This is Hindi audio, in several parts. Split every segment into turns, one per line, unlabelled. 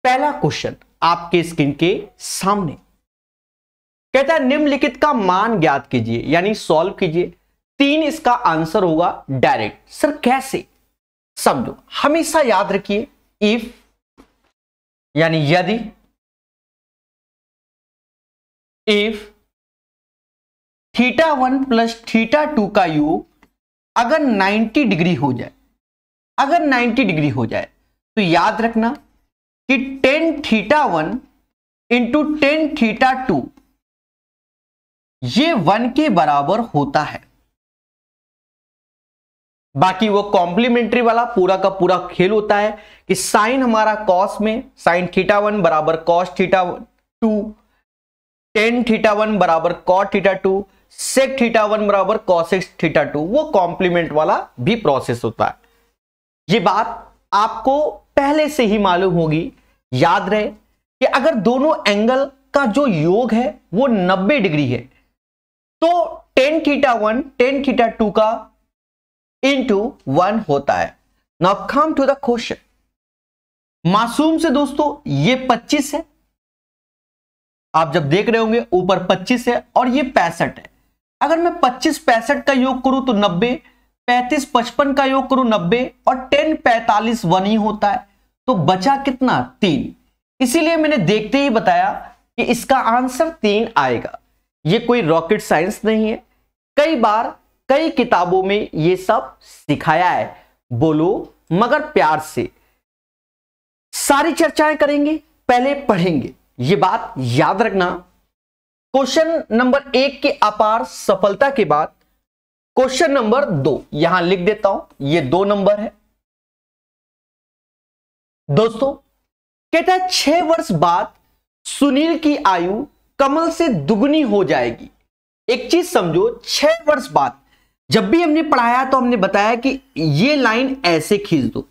पहला क्वेश्चन आपके स्क्रीन के सामने कहता है निम्नलिखित का मान ज्ञात कीजिए, यानी सॉल्व कीजिए। 3 इसका आंसर होगा डायरेक्ट। सर कैसे? समझो, हमेशा याद रखिए इफ यानी यदि, इफ θ1 प्लस θ2 का योग अगर 90 डिग्री हो जाए, अगर 90 डिग्री हो जाए तो याद रखना कि tan θ1 इंटू tan θ2 ये 1 के बराबर होता है। बाकी वो कॉम्प्लीमेंट्री वाला पूरा का पूरा खेल होता है कि साइन हमारा कॉस में साइन θ1 बराबर कॉस θ2, tan θ1 बराबर cot θ2, sec θ1 बराबर cosec θ2, वो कॉम्प्लीमेंट वाला भी प्रोसेस होता है। ये बात आपको पहले से ही मालूम होगी। याद रहे कि अगर दोनों एंगल का जो योग है वो 90 डिग्री है तो tan θ1 tan θ2 का इंटू 1 होता है। Now come to the question. मासूम से दोस्तों ये 25 है, आप जब देख रहे होंगे ऊपर 25 है और ये 65 है। अगर मैं 25 65 का योग करूं तो 90, 35 55 का योग करूं 90 और 10 45 1 ही होता है, तो बचा कितना? 3। इसीलिए मैंने देखते ही बताया कि इसका आंसर 3 आएगा। ये कोई रॉकेट साइंस नहीं है, कई बार कई किताबों में ये सब सिखाया है। बोलो मगर प्यार से। सारी चर्चाएं करेंगे, पहले पढ़ेंगे, ये बात याद रखना। क्वेश्चन नंबर 1 की अपार सफलता के बाद क्वेश्चन नंबर 2 यहां लिख देता हूं, ये 2 नंबर है। दोस्तों कहता है 6 वर्ष बाद सुनील की आयु कमल से दुगनी हो जाएगी। एक चीज समझो, 6 वर्ष बाद जब भी हमने पढ़ाया तो हमने बताया कि ये लाइन ऐसे खींच दो,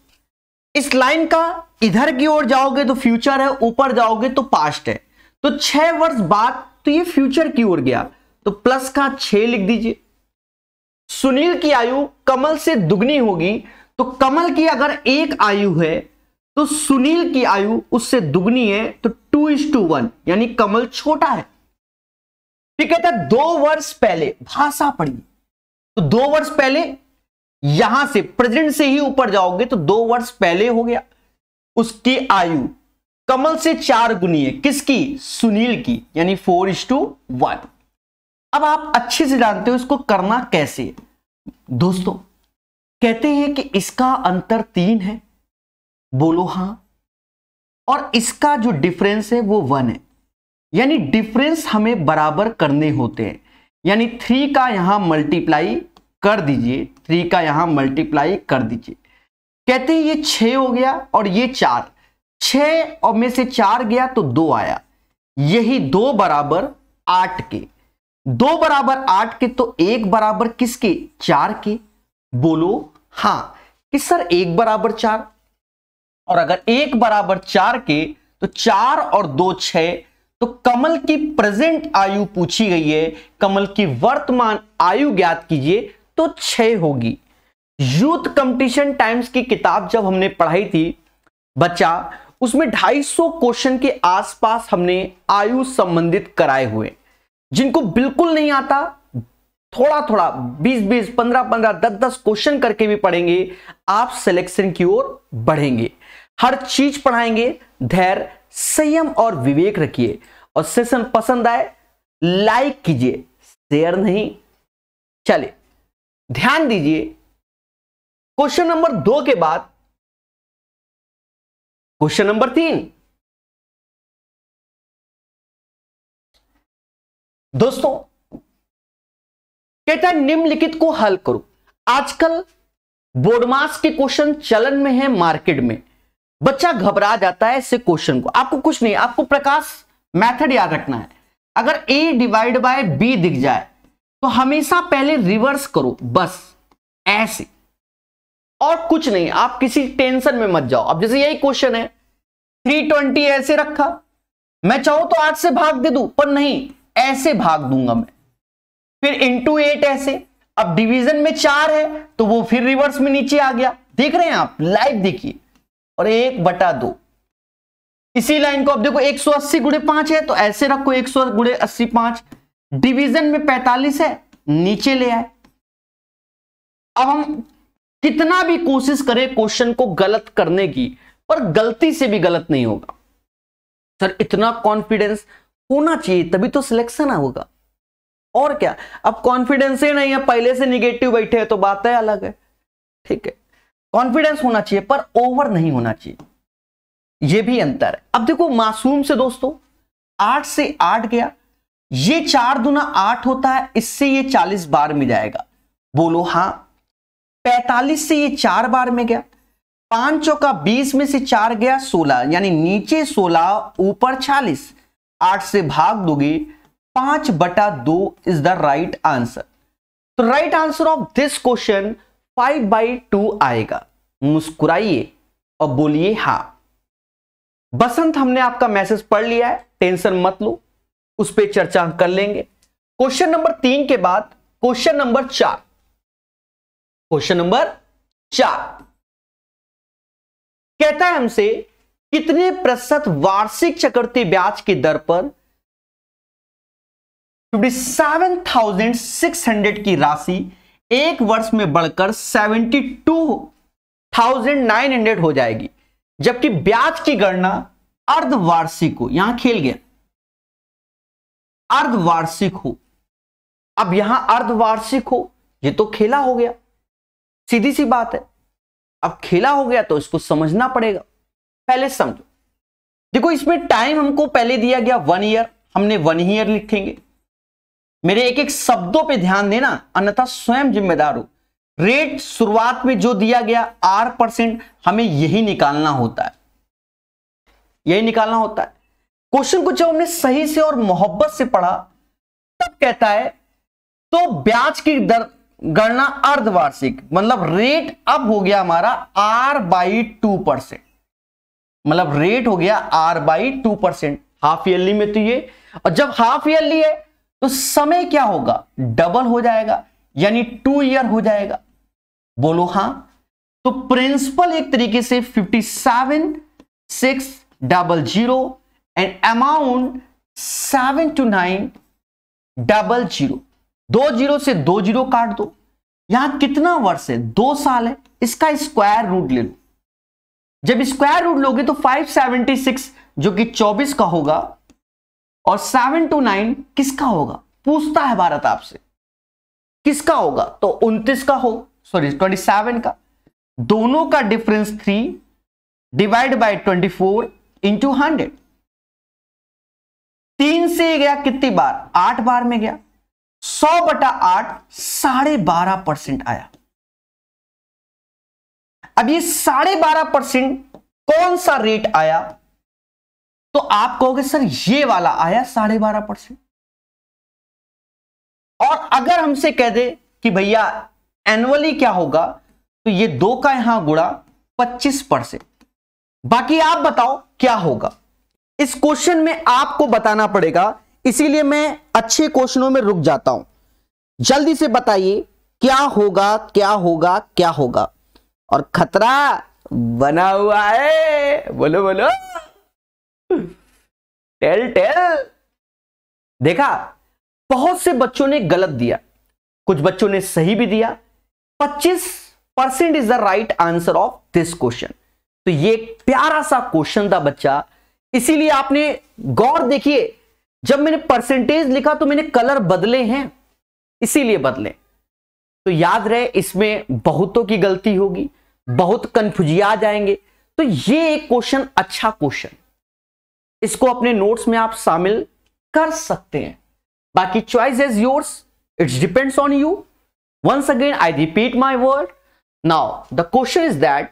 इस लाइन का इधर की ओर जाओगे तो फ्यूचर है, ऊपर जाओगे तो पास्ट है, तो 6 वर्ष बाद तो ये फ्यूचर की ओर गया, तो प्लस का 6 लिख दीजिए। सुनील की आयु कमल से दुगनी होगी, तो कमल की अगर 1 आयु है तो सुनील की आयु उससे दुगनी है, तो 2:1 यानी कमल छोटा है। ठीक है, 2 वर्ष पहले भाषा पढ़िए, तो 2 वर्ष पहले यहां से प्रेजेंट से ही ऊपर जाओगे तो 2 वर्ष पहले हो गया। उसकी आयु कमल से 4 गुनी है, किसकी? सुनील की, यानी 4:1। अब आप अच्छे से जानते हो इसको करना कैसे। दोस्तों कहते हैं कि इसका अंतर 3 है, बोलो हां, और इसका जो डिफरेंस है वो 1 है, यानी डिफरेंस हमें बराबर करने होते हैं। यानी 3 का यहां मल्टीप्लाई कर दीजिए, 3 का यहां मल्टीप्लाई कर दीजिए। कहते हैं ये 6 हो गया और ये 4, 6 और में से 4 गया तो 2 आया, यही 2 बराबर 8 के, 2 बराबर 8 के, तो 1 बराबर किसके? 4 के। बोलो हां कि सर 1 बराबर 4, और अगर 1 बराबर 4 के तो 4 और 2 6, तो कमल की प्रेजेंट आयु पूछी गई है, कमल की वर्तमान आयु ज्ञात कीजिए, तो 6 होगी। यूथ कंपटीशन टाइम्स की किताब जब हमने पढ़ाई थी बच्चा, उसमें 250 क्वेश्चन के आसपास हमने आयु संबंधित कराए हुए। जिनको बिल्कुल नहीं आता, थोड़ा थोड़ा 20-20 15-15 10-10 क्वेश्चन करके भी पढ़ेंगे, आप सिलेक्शन की ओर बढ़ेंगे। हर चीज पढ़ाएंगे, धैर्य संयम और विवेक रखिए। और सेशन पसंद आए लाइक कीजिए, शेयर नहीं। चलिए ध्यान दीजिए, क्वेश्चन नंबर 2 के बाद क्वेश्चन नंबर 3। दोस्तों कहता है निम्नलिखित को हल करो। आजकल बोर्डमास के क्वेश्चन चलन में है मार्केट में, बच्चा घबरा जाता है इससे क्वेश्चन को। आपको कुछ नहीं, आपको प्रकाश मेथड याद रखना है। अगर a डिवाइड बाय b दिख जाए तो हमेशा पहले रिवर्स करो, बस ऐसे, और कुछ नहीं। आप किसी टेंशन में मत जाओ। अब जैसे यही क्वेश्चन है, 320 ऐसे रखा, मैं चाहूं तो 8 से भाग दे दूं, पर नहीं, ऐसे भाग दूंगा मैं। फिर इंटू 8 ऐसे। अब डिवीजन में 4 है तो वो फिर रिवर्स में नीचे आ गया। देख रहे हैं आप, लाइव देखिए। और 1/2 इसी लाइन को अब देखो 180 गुणे 5 है तो ऐसे रखो 100 गुणे 80 5। डिवीजन में 45 है, नीचे ले आए। अब हम कितना भी कोशिश करें क्वेश्चन को गलत करने की, पर गलती से भी गलत नहीं होगा। सर इतना कॉन्फिडेंस होना चाहिए तभी तो सिलेक्शन होगा, और क्या। अब कॉन्फिडेंस ही नहीं है, पहले से निगेटिव बैठे हैं तो बात है अलग है, ठीक है। कॉन्फिडेंस होना चाहिए पर ओवर नहीं होना चाहिए, यह भी अंतर है। अब देखो मासूम से दोस्तों 8 से 8 गया, ये 4 दूना 8 होता है, इससे ये 40 बार में जाएगा, बोलो हाँ। 45 से ये 4 बार में गया, 5 चौका 20 में से 4 गया 16, यानी नीचे 16 ऊपर 40, 8 से भाग दोगे 5/2 इज द राइट आंसर। तो right answer of this question 5/2 आएगा। मुस्कुराइए और बोलिए हाँ। बसंत, हमने आपका मैसेज पढ़ लिया है, टेंशन मत लो, उस पर चर्चा कर लेंगे। क्वेश्चन नंबर 3 के बाद क्वेश्चन नंबर 4। क्वेश्चन नंबर 4 कहता है हमसे कितने प्रतिशत वार्षिक चक्रवृद्धि ब्याज की दर पर 57,600 की राशि एक वर्ष में बढ़कर 72,900 हो जाएगी, जबकि ब्याज की गणना अर्धवार्षिक हो। यहां खेल गया, अर्धवार्षिक हो। अब यहां अर्धवार्षिक हो, ये तो खेला हो गया, सीधी सी बात है। अब खेला हो गया तो इसको समझना पड़ेगा, पहले समझो। देखो इसमें टाइम हमको पहले दिया गया 1 ईयर, हमने 1 ईयर लिखेंगे। मेरे एक एक शब्दों पे ध्यान देना, अन्यथा स्वयं जिम्मेदार हो। रेट शुरुआत में जो दिया गया R%, हमें यही निकालना होता है, यही निकालना होता है। क्वेश्चन को जब हमने सही से और मोहब्बत से पढ़ा तब कहता है तो ब्याज की दर गणना अर्धवार्षिक, मतलब रेट अब हो गया हमारा R/2%, मतलब रेट हो गया R/2%। हाफ ईयरली में तो ये, और जब हाफ ईयरली है तो समय क्या होगा, डबल हो जाएगा, यानी 2 ईयर हो जाएगा, बोलो हां। तो प्रिंसिपल एक तरीके से 57,600 एंड अमाउंट 72900। 2 जीरो से 2 जीरो काट दो। यहां कितना वर्ष है, 2 साल है, इसका स्क्वायर रूट ले लो। जब स्क्वायर रूट लोगे तो 576 जो कि 24 का होगा और 729 किसका होगा, पूछता है भारत आपसे किसका होगा, तो 29 का हो, सॉरी 27 का। दोनों का डिफरेंस 3 डिवाइड बाय 24 इंटू 100। 3 से गया कितनी बार, 8 बार में गया, 100/8 12.5% आया। अब ये 12.5% कौन सा रेट आया, तो आप कहोगे सर ये वाला आया 12.5%। और अगर हमसे कह दे कि भैया एनुअली क्या होगा, तो ये 2 का यहां गुणा 25%। बाकी आप बताओ क्या होगा। इस क्वेश्चन में आपको बताना पड़ेगा, इसीलिए मैं अच्छे क्वेश्चनों में रुक जाता हूं। जल्दी से बताइए क्या होगा, क्या होगा, क्या होगा। और खतरा बना हुआ है, बोलो बोलो, टेल टेल। देखा, बहुत से बच्चों ने गलत दिया, कुछ बच्चों ने सही भी दिया। 25% is the right answer of this question. तो ये एक प्यारा सा क्वेश्चन था बच्चा, इसीलिए आपने गौर देखिए, जब मैंने परसेंटेज लिखा तो मैंने कलर बदले हैं, इसीलिए बदले। तो याद रहे इसमें बहुतों की गलती होगी, बहुत कंफ्यूजिया जाएंगे। तो ये एक क्वेश्चन अच्छा क्वेश्चन, इसको अपने नोट्स में आप शामिल कर सकते हैं। बाकी choice is yours, it's depends on you. Once again I repeat my word. Now the question is that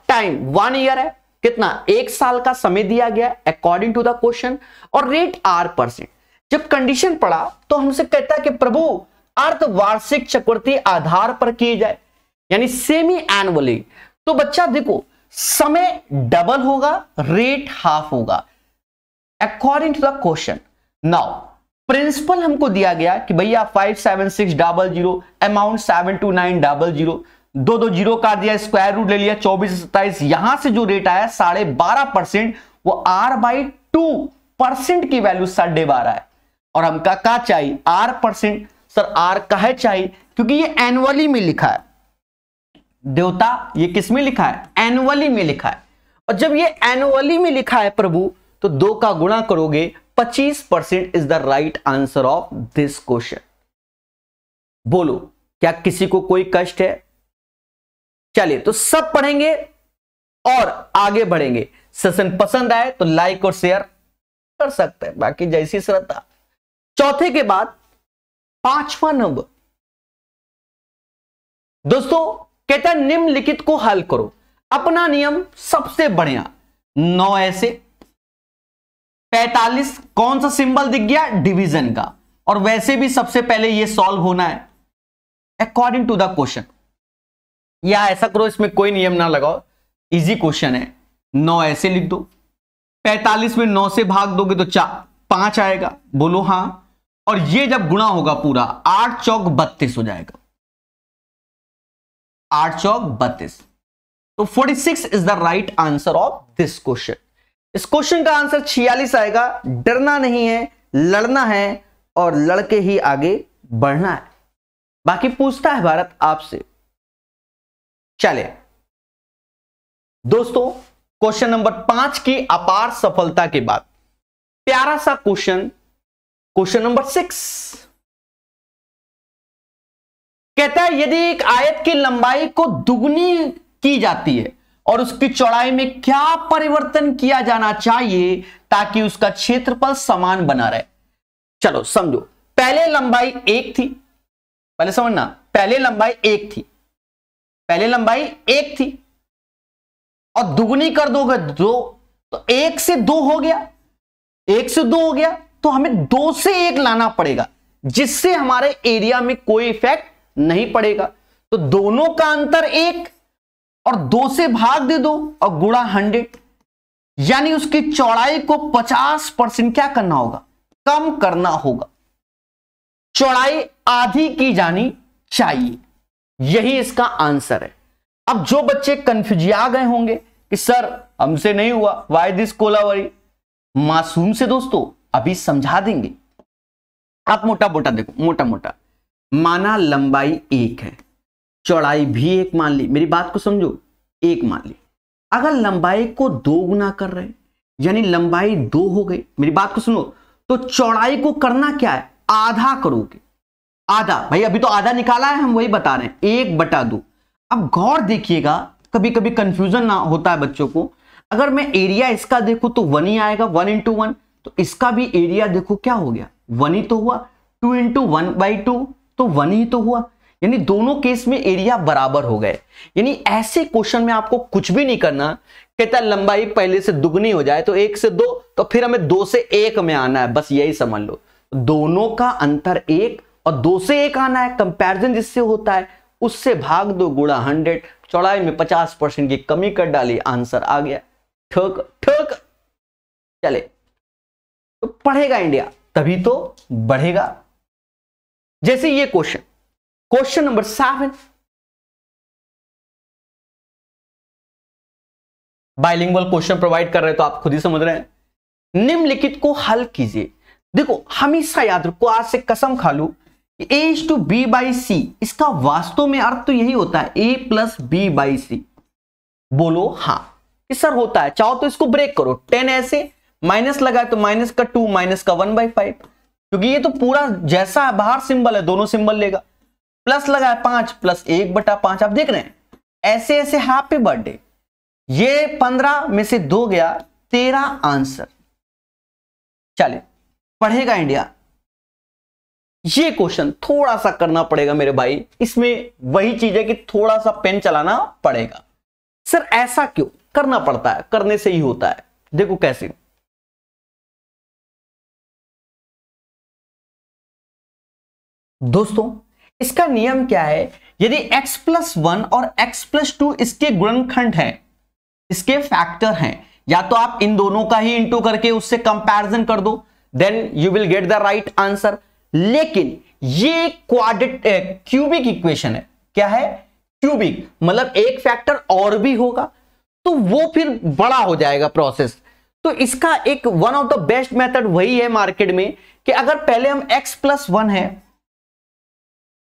time 1 year है, कितना, 1 साल का समय दिया गया अकॉर्डिंग टू द क्वेश्चन, और रेट R%। जब कंडीशन पढ़ा तो हमसे कहता है कि प्रभु अर्धवार्षिक चक्रवृद्धि आधार पर किए जाए, यानी सेमी एनुअली। तो बच्चा देखो, समय डबल होगा, रेट हाफ होगा according to the question. Now principal हमको दिया गया कि भैया 57600, अमाउंट 72900, दो दो जीरो काट दिया, स्क्वायर रूट ले लिया, 24/27, यहां से जो रेट आया 12.5%, वो R/2% की वैल्यू 12.5 है। और हमका क्या चाहिए? R%। सर R काहे चाहिए? क्योंकि ये एनुअली में लिखा है देवता, ये किस में लिखा है? एनुअली में लिखा है। और जब ये एनुअली में लिखा है प्रभु, तो 2 का गुणा करोगे, 25% is the right answer of this question. बोलो, क्या किसी को कोई कष्ट है? चलिए तो सब पढ़ेंगे और आगे बढ़ेंगे। सेशन पसंद आए तो लाइक और शेयर कर सकते हैं, बाकी जैसी श्रद्धा। चौथे के बाद 5वां नंबर दोस्तों कहता है निम्नलिखित को हल करो। अपना नियम सबसे बढ़िया, 9 ऐसे 45, कौन सा सिंबल दिख गया? डिवीजन का। और वैसे भी सबसे पहले ये सॉल्व होना है अकॉर्डिंग टू द क्वेश्चन। या ऐसा करो, इसमें कोई नियम ना लगाओ, इजी क्वेश्चन है। 9 ऐसे लिख दो, 45 में 9 से भाग दोगे तो 5 आएगा। बोलो हां। और ये जब गुणा होगा पूरा, 8 चौक 32 हो जाएगा, 8 चौक 32। तो 46 is the right answer of this question. इस क्वेश्चन का आंसर 46 आएगा। डरना नहीं है, लड़ना है और लड़के ही आगे बढ़ना है। बाकी पूछता है भारत आपसे। चले दोस्तों, क्वेश्चन नंबर 5 की अपार सफलता के बाद प्यारा सा क्वेश्चन, क्वेश्चन नंबर 6 कहता है यदि एक आयत की लंबाई को दुगनी की जाती है और उसकी चौड़ाई में क्या परिवर्तन किया जाना चाहिए ताकि उसका क्षेत्रफल समान बना रहे। चलो समझो, पहले लंबाई 1 थी, पहले समझना, पहले लंबाई 1 थी, पहले लंबाई 1 थी और दुगनी कर दोगे 2, तो 1 से 2 हो गया, 1 से 2 हो गया, तो हमें 2 से 1 लाना पड़ेगा, जिससे हमारे एरिया में कोई इफेक्ट नहीं पड़ेगा। तो दोनों का अंतर 1 और 2 से भाग दे दो और गुणा 100, यानी उसकी चौड़ाई को 50% क्या करना होगा? कम करना होगा। चौड़ाई आधी की जानी चाहिए, यही इसका आंसर है। अब जो बच्चे कंफ्यूज आ गए होंगे कि सर हमसे नहीं हुआ, वाई दिस कोलावरी, मासूम से दोस्तों अभी समझा देंगे। आप मोटा मोटा देखो, मोटा मोटा माना लंबाई 1 है, चौड़ाई भी 1 मान ली, मेरी बात को समझो, 1 मान ली। अगर लंबाई को 2 गुना कर रहे हैं, यानी लंबाई 2 हो गई, मेरी बात को सुनो, तो चौड़ाई को करना क्या है? आधा करोगे, आधा। भाई अभी तो आधा निकाला है, हम वही बता रहे हैं, 1/2। अब गौर देखिएगा, कभी कभी कंफ्यूजन ना होता है बच्चों को। अगर मैं एरिया इसका देखूं तो 1 ही आएगा, 1 × 1, तो इसका भी एरिया देखो क्या हो गया, 1 ही तो हुआ। 2 × 1/2 तो 1 ही तो हुआ, यानी दोनों केस में एरिया बराबर हो गए। यानी ऐसे क्वेश्चन में आपको कुछ भी नहीं करना, कहता है लंबाई पहले से दुगनी हो जाए तो 1 से 2, तो फिर हमें 2 से 1 में आना है, बस यही समझ लो। दोनों का अंतर 1 और 2 से 1 आना है, कंपैरिजन जिससे होता है उससे भाग दो, गुणा 100, चौड़ाई में 50% की कमी कर डाली, आंसर आ गया। ठोक ठोक। चले तो पढ़ेगा इंडिया तभी तो बढ़ेगा। जैसे ये question, question number 7, bilingual question provide कर रहे हैं तो आप खुद ही समझ रहे हैं। निम्नलिखित को हल कीजिए। देखो हमेशा याद रखो, आज से कसम खा लो, A/B/C, इसका वास्तव में अर्थ तो यही होता है, A + B/C। बोलो हां कि सर होता है। चाहो तो इसको ब्रेक करो, 10 ऐसे, माइनस लगा तो माइनस का 2 माइनस का 1/5, क्योंकि ये तो पूरा जैसा बाहर सिंबल है दोनों सिंबल लेगा। प्लस लगा है 5 + 1/5, आप देख रहे हैं ऐसे ऐसे। हैप्पी बर्थडे, ये 15 में से 2 गया, 13 आंसर। चले पढ़ेगा इंडिया। ये क्वेश्चन थोड़ा सा करना पड़ेगा मेरे भाई, इसमें वही चीज है कि थोड़ा सा पेन चलाना पड़ेगा। सर ऐसा क्यों करना पड़ता है? करने से ही होता है। देखो कैसे, दोस्तों इसका नियम क्या है? यदि x + 1 और x + 2 इसके गुणनखंड हैं, इसके फैक्टर हैं, या तो आप इन दोनों का ही इंटू करके उससे कंपैरिजन कर दो, then you will get the right answer. लेकिन ये क्यूबिक इक्वेशन है। क्या है? क्यूबिक, मतलब एक फैक्टर और भी होगा तो वो फिर बड़ा हो जाएगा प्रोसेस। तो इसका एक one of the best method वही है मार्केट में कि अगर पहले हम x+1 है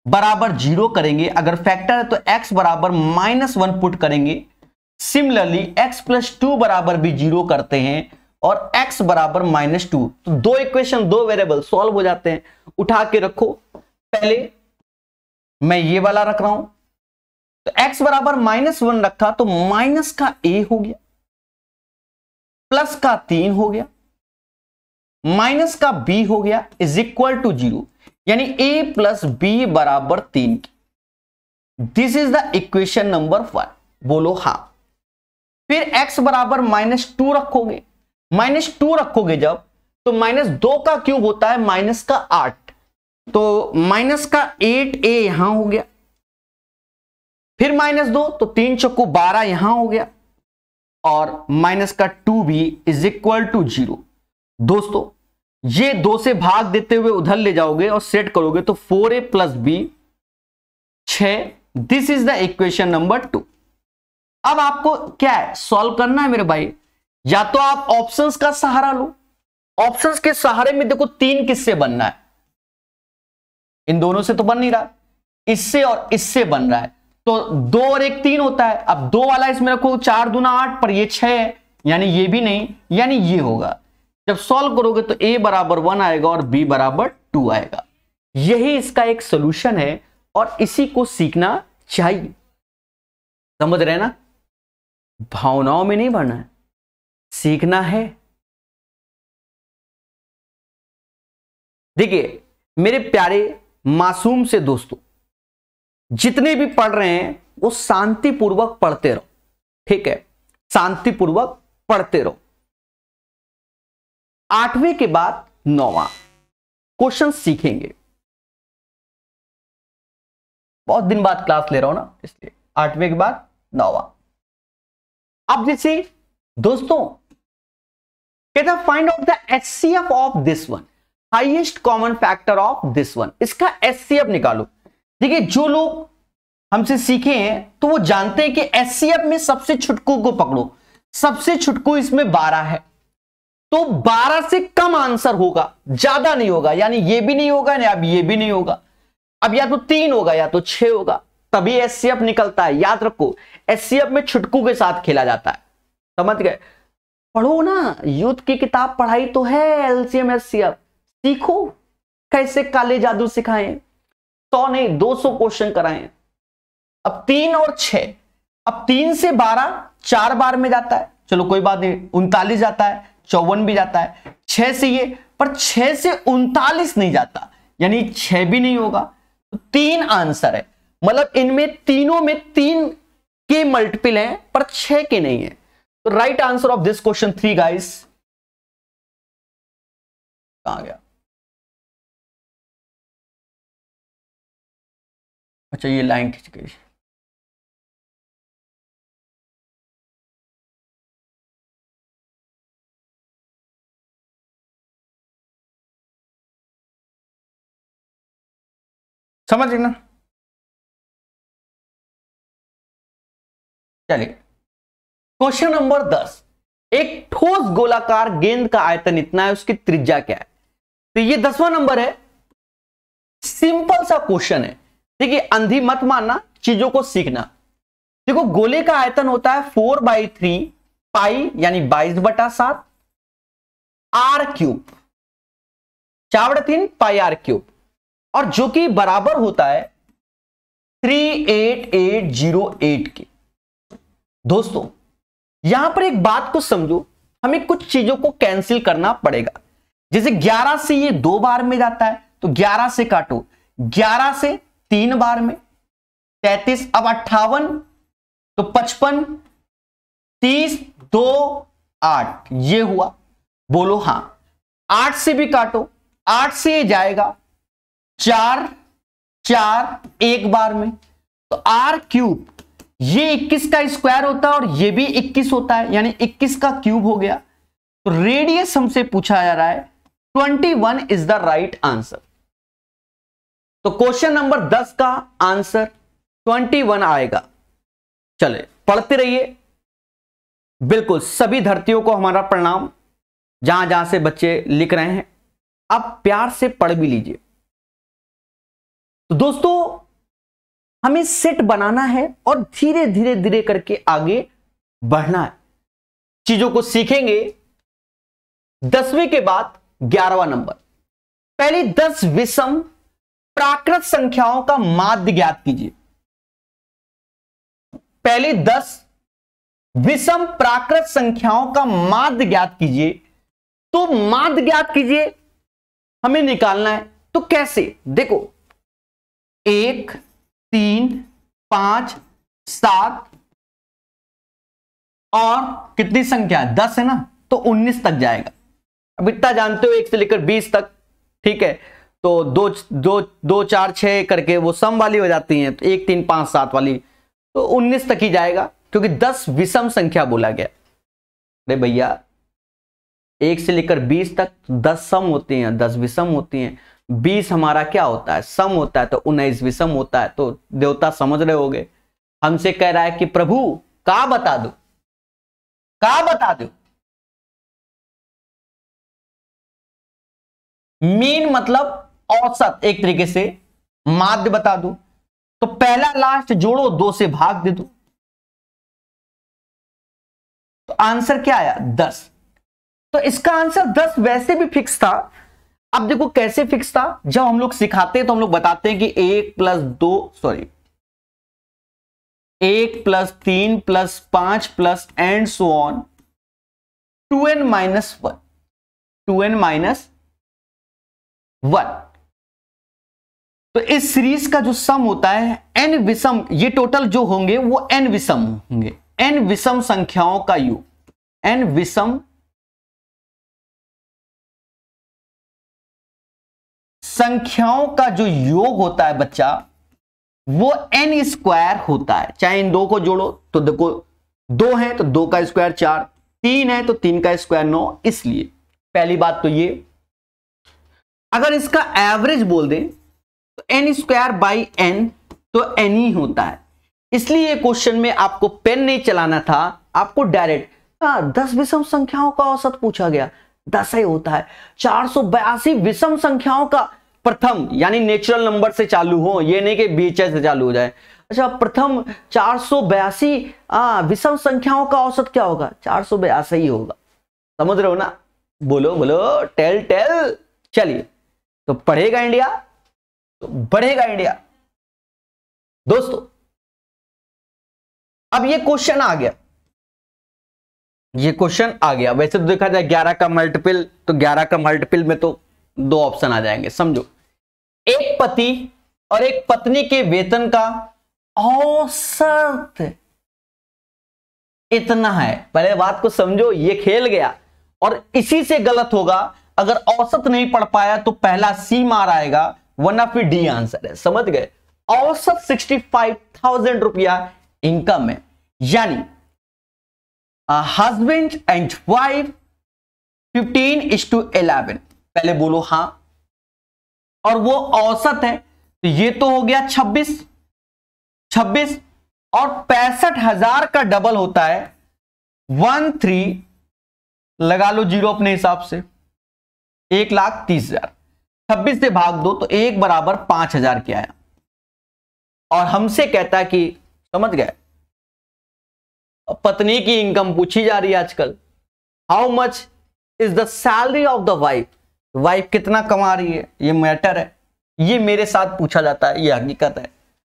बराबर 0 करेंगे, अगर फैक्टर है तो x बराबर -1 पुट करेंगे। सिमिलरली x+2 बराबर भी 0 करते हैं और x बराबर -2, तो दो इक्वेशन, दो वेरिएबल सॉल्व हो जाते हैं। उठा के रखो, पहले मैं ये वाला रख रहा हूं, तो x बराबर -1 रखा तो माइनस का a हो गया, प्लस का 3 हो गया, माइनस का b हो गया, इज इक्वल टू 0, यानी a प्लस b बराबर 3। This is the equation number 1, बोलो हां। फिर x बराबर -2 रखोगे, -2 रखोगे जब, तो -2 का क्यूब होता है -8, तो -8a यहां हो गया, फिर -2 तो 3 चौको 12 यहां हो गया, और -2 भी इज इक्वल टू 0। दोस्तों ये 2 से भाग देते हुए उधर ले जाओगे और सेट करोगे तो 4a plus b 6। This is the equation number 2। अब आपको क्या है, सॉल्व करना है मेरे भाई। या तो आप ऑप्शंस का सहारा लो, ऑप्शंस के सहारे में देखो 3 किससे बनना है, इन दोनों से तो बन नहीं रहा, इससे और इससे बन रहा है, तो 2 और 1 3 होता है। अब 2 वाला इसमें रखो, 4 दूना 8, पर ये 6 है, यानी ये भी नहीं, यानी ये होगा। जब सॉल्व करोगे तो a बराबर 1 आएगा और b बराबर 2 आएगा। यही इसका एक सोल्यूशन है और इसी को सीखना चाहिए। समझ रहे ना, भावनाओं में नहीं बढ़ना है, सीखना है। देखिए मेरे प्यारे मासूम से दोस्तों, जितने भी पढ़ रहे हैं वो शांतिपूर्वक पढ़ते रहो, ठीक है, शांतिपूर्वक पढ़ते रहो। 8वें के बाद 9वां क्वेश्चन सीखेंगे। बहुत दिन बाद क्लास ले रहा हूं ना, इसलिए 8वें के बाद 9वां। अब जैसे दोस्तों कहता find out the HCF of this one, highest common factor of this one. इसका HCF निकालो। देखिए जो लोग हमसे सीखे हैं तो वो जानते हैं कि HCF में सबसे छुटकू को पकड़ो, सबसे छुटकू इसमें 12 है, तो 12 से कम आंसर होगा, ज्यादा नहीं होगा, यानी ये भी नहीं होगा ना, अब ये भी नहीं होगा, अब या तो 3 होगा या तो 6 होगा, तभी HCF निकलता है। याद रखो HCF में छुटकू के साथ खेला जाता है, समझ गए। पढ़ो ना, यूथ की किताब पढ़ाई तो है, LCM HCF सीखो, कैसे काले जादू सिखाएं, 100 नहीं 200 क्वेश्चन कराएं। अब 3 और 6, अब 3 से 12 4 बार में जाता है, चलो कोई बात नहीं, 39 जाता है, 54 भी जाता है, 6 से ये, पर 6 से 39 नहीं जाता, यानी 6 भी नहीं होगा, तो 3 आंसर है। मतलब इनमें तीनों में 3 के मल्टीपल हैं पर 6 के नहीं है। तो right answer of this question 3 guys, कहां गया, अच्छा ये लाइन खींच गई, समझ ना। चलिए क्वेश्चन नंबर 10, एक ठोस गोलाकार गेंद का आयतन इतना है, उसकी त्रिज्या क्या है। तो ये 10वां नंबर है, सिंपल सा क्वेश्चन है। देखिए अंधी मत मानना, चीजों को सीखना। देखो गोले का आयतन होता है 4/3 पाई, यानी 22/7 r क्यूब, 4/3 पाई r क्यूब, और जो कि बराबर होता है 38808 के। दोस्तों यहां पर एक बात को समझो, हमें कुछ चीजों को कैंसिल करना पड़ेगा। जैसे 11 से ये 2 बार में जाता है, तो 11 से काटो, 11 से 3 बार में 33, अब 58, तो 55, 30, 2, 8, ये हुआ, बोलो हां। 8 से भी काटो, 8 से ये जाएगा 4, 4 एक बार में, तो r क्यूब, ये 21 का स्क्वायर होता है और ये भी 21 होता है, यानी 21 का क्यूब हो गया। तो रेडियस हमसे पूछा जा रहा है, 21 इज द राइट आंसर। तो क्वेश्चन नंबर 10 का आंसर 21 आएगा। चले पढ़ते रहिए। बिल्कुल सभी धरतियों को हमारा प्रणाम, जहां जहां से बच्चे लिख रहे हैं आप प्यार से पढ़ भी लीजिए। तो दोस्तों हमें सेट बनाना है और धीरे धीरे धीरे करके आगे बढ़ना है। चीजों को सीखेंगे। 10वीं के बाद 11वां नंबर, पहली 10 विषम प्राकृत संख्याओं का माध्य ज्ञात कीजिए। पहली 10 विषम प्राकृत संख्याओं का माध्य ज्ञात कीजिए। तो माध्य ज्ञात कीजिए हमें निकालना है। तो कैसे? देखो 1 3 5 7 और कितनी संख्या है? 10 है ना, तो 19 तक जाएगा। अब इतना जानते हो 1 से लेकर 20 तक, ठीक है। तो 2 2 2 4 6 करके वो सम वाली हो जाती हैं, तो 1 3 5 7 वाली, तो 19 तक ही जाएगा, क्योंकि 10 विषम संख्या बोला गया। अरे भैया 1 से लेकर 20 तक 10 सम होती हैं, 10 विषम होती हैं। 20 हमारा क्या होता है? सम होता है। तो 19 विषम होता है। तो देवता समझ रहे होगे, हमसे कह रहा है कि प्रभु का बता दो, का बता दो। मीन मतलब औसत, एक तरीके से माध्य बता दो। तो पहला लास्ट जोड़ो, 2 से भाग दे दो। तो आंसर क्या आया? 10। तो इसका आंसर 10 वैसे भी फिक्स था। अब देखो कैसे फिक्स था। जब हम लोग सिखाते हैं तो हम लोग बताते हैं कि 1 + 2 sorry 1 + 3 + 5 plus and so on 2n - 1 2n - 1। तो इस सीरीज का जो सम होता है n विषम, ये टोटल जो होंगे वो n विषम होंगे, n विषम संख्याओं का योग, n विषम संख्याओं का जो योग होता है बच्चा, वो n² होता है। चाहे इन 2 को जोड़ो तो देखो 2 है तो 2 का स्क्वायर 4, 3 है तो 3 का स्क्वायर 9। इसलिए पहली बात तो ये, अगर इसका एवरेज बोल दें तो n²/n तो n ही होता है। इसलिए क्वेश्चन में आपको पेन नहीं चलाना था, आपको डायरेक्ट 10 विषम संख्याओं का औसत पूछा गया, 10 ही होता है। 482 विषम संख्याओं का प्रथम, यानी नेचुरल नंबर से चालू हो, ये नहीं कि बीच से चालू हो जाए। अच्छा, प्रथम 482 विषम संख्याओं का औसत क्या होगा? 482 ही होगा। समझ रहे हो ना? बोलो बोलो, टेल टेल। चलिए, तो पढ़ेगा इंडिया तो बढ़ेगा इंडिया। दोस्तों अब ये क्वेश्चन आ गया, ये क्वेश्चन आ गया। वैसे तो देखा जाए 11 का मल्टीपल, तो 11 का मल्टीपल में तो 2 ऑप्शन आ जाएंगे। समझो, एक पति और एक पत्नी के वेतन का औसत इतना है। पहले बात को समझो, ये खेल गया और इसी से गलत होगा। अगर औसत नहीं पढ़ पाया तो पहला सी मार आएगा, वरना फिर डी आंसर है। समझ गए? औसत 65,000 रुपया इनकम है, यानी हस्बैंड एंड वाइफ 15:11। पहले बोलो हां, और वो औसत है, तो ये तो हो गया 26 और 65,000 का डबल होता है 13, लगा लो जीरो अपने हिसाब से, 1,30,000। 26 से भाग दो तो 1 = 5,000 क्या आया। और हमसे कहता है कि समझ गए, पत्नी की इनकम पूछी जा रही है आजकल। How much is the salary of the wife? Wife कितना कमा रही है, ये मैटर है। ये मेरे साथ पूछा जाता है, ये हकीकत है।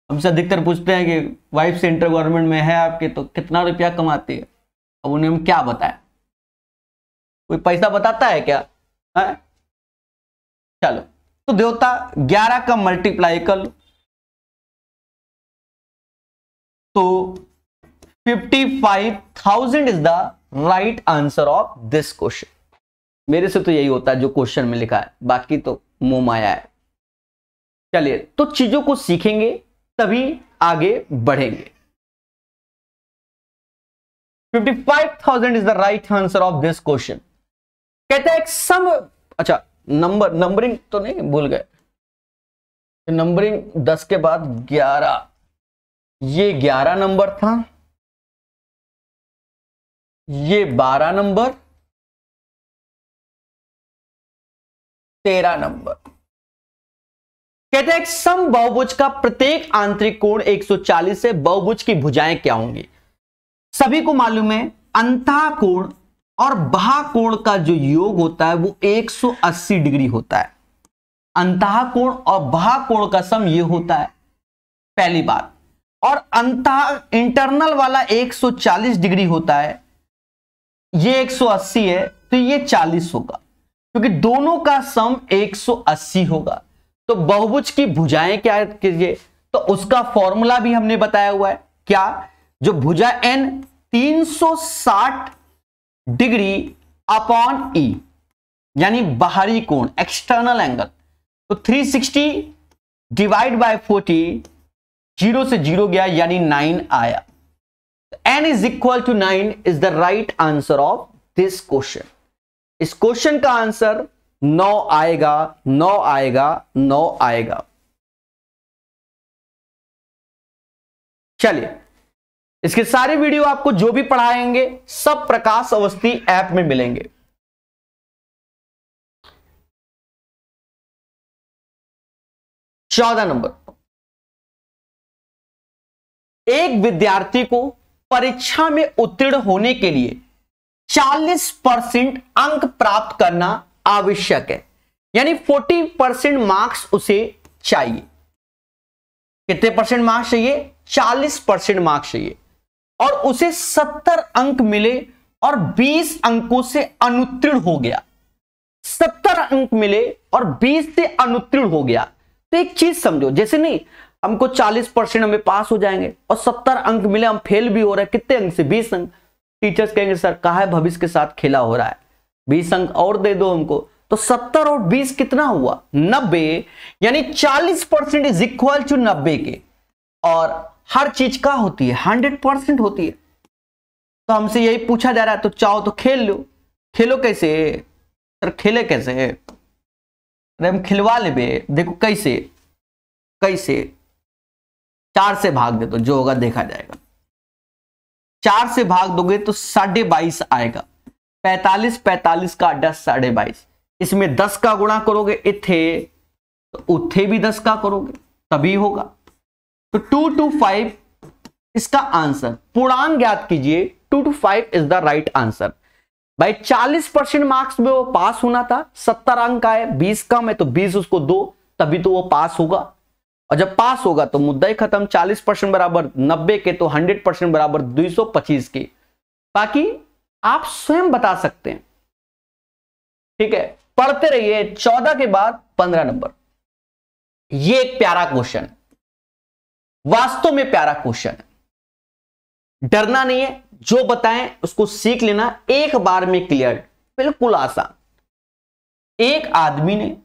हमसे अधिकतर पूछते हैं कि वाइफ सेंट्रल गवर्नमेंट में है आपके, तो कितना रुपया कमाती है। अब उन्हें हम क्या बताएं? कोई पैसा बताता है क्या है? चलो, तो देवता 11 का मल्टीप्लाई कर लो, तो 55,000 is the right answer of this question. मेरे से तो यही होता है जो क्वेश्चन में लिखा है, बाकी तो मोह माया है। चलिए, तो चीजों को सीखेंगे तभी आगे बढ़ेंगे। 55,000 is the right answer of this question. कहता है एक सम, अच्छा नंबरिंग तो नहीं भूल गए, नंबरिंग 10 के बाद 11, ये 11 नंबर था, ये 12 नंबर, 13 नंबर। कहते हैं सम बहुभुज का प्रत्येक आंतरिक कोण 140 है, बहुभुज की भुजाएं क्या होंगी? सभी को मालूम है अंतः कोण और बाह्य कोण का जो योग होता है वो 180 डिग्री होता है। अंतः कोण और बाह्य कोण का सम ये होता है, पहली बात। और अंतः इंटरनल वाला 140 डिग्री होता है, ये 180 है तो ये 40 होगा, क्योंकि दोनों का सम 180 होगा। तो बहुभुज की भुजाएं क्या कीजिए, तो उसका फॉर्मूला भी हमने बताया हुआ है। क्या? जो भुजा n 360 डिग्री अपॉन ई, यानी बाहरी कोण, एक्सटर्नल एंगल, तो 360 डिवाइड बाय 40, 0 से 0 गया यानी 9 आया। n is equal to 9 is the right answer of this question. इस क्वेश्चन का आंसर 9 आएगा, 9 आएगा, 9 आएगा। चलिए, इसके सारे वीडियो आपको जो भी पढ़ाएंगे सब प्रकाश अवस्थी ऐप में मिलेंगे। चौदह नंबर, एक विद्यार्थी को परीक्षा में उत्तीर्ण होने के लिए 40% अंक प्राप्त करना आवश्यक है, यानी 40% मार्क्स उसे चाहिए। कितने परसेंट मार्क्स चाहिए? 40% मार्क्स चाहिए, और उसे 70 अंक मिले और 20 अंकों से अनुत्तीर्ण हो गया। 70 अंक मिले और 20 से अनुत्तीर्ण हो गया। तो एक चीज समझो, जैसे नहीं हमको 40% हमें पास हो जाएंगे और 70 अंक मिले हम फेल भी हो रहे हैं, कितने अंक से? 20 अंक। टीचर्स कहेंगे सर कहा है भविष्य के साथ खेला हो रहा है, 20 अंक और दे दो हमको। तो 70 और 20 कितना हुआ? 90, यानी 40% इज इक्वल टू 90 के। और हर चीज का होती है 100% होती है। तो हमसे यही पूछा जा रहा है, तो चाहो तो खेल लो। खेलो कैसे सर? खेले कैसे? अरे हम खिलवा ले बे। देखो कैसे, कैसे 4 से भाग दे तो जो होगा देखा जाएगा। 4 से भाग दोगे तो 22.5 आएगा। 45 45 का अड्डा 22.5। इसमें 10 का गुणा करोगे इथे, तो उथे भी 10 का करोगे तभी होगा। तो 225 इसका आंसर। पूर्णांक ज्ञात कीजिए। 225 इज द राइट आंसर। भाई 40% मार्क्स में वो पास होना था, 70 अंक आए, 20 कम है तो 20 उसको दो, तभी तो वो पास होगा। और जब पास होगा तो मुद्दा ही खत्म। 40% बराबर 90 के, तो 100% बराबर 225 के। बाकी आप स्वयं बता सकते हैं। ठीक है, पढ़ते रहिए। 14 के बाद 15 नंबर। ये एक प्यारा क्वेश्चन है, वास्तव में प्यारा क्वेश्चन है। डरना नहीं है, जो बताएं उसको सीख लेना, एक बार में क्लियर, बिल्कुल आसान। एक आदमी ने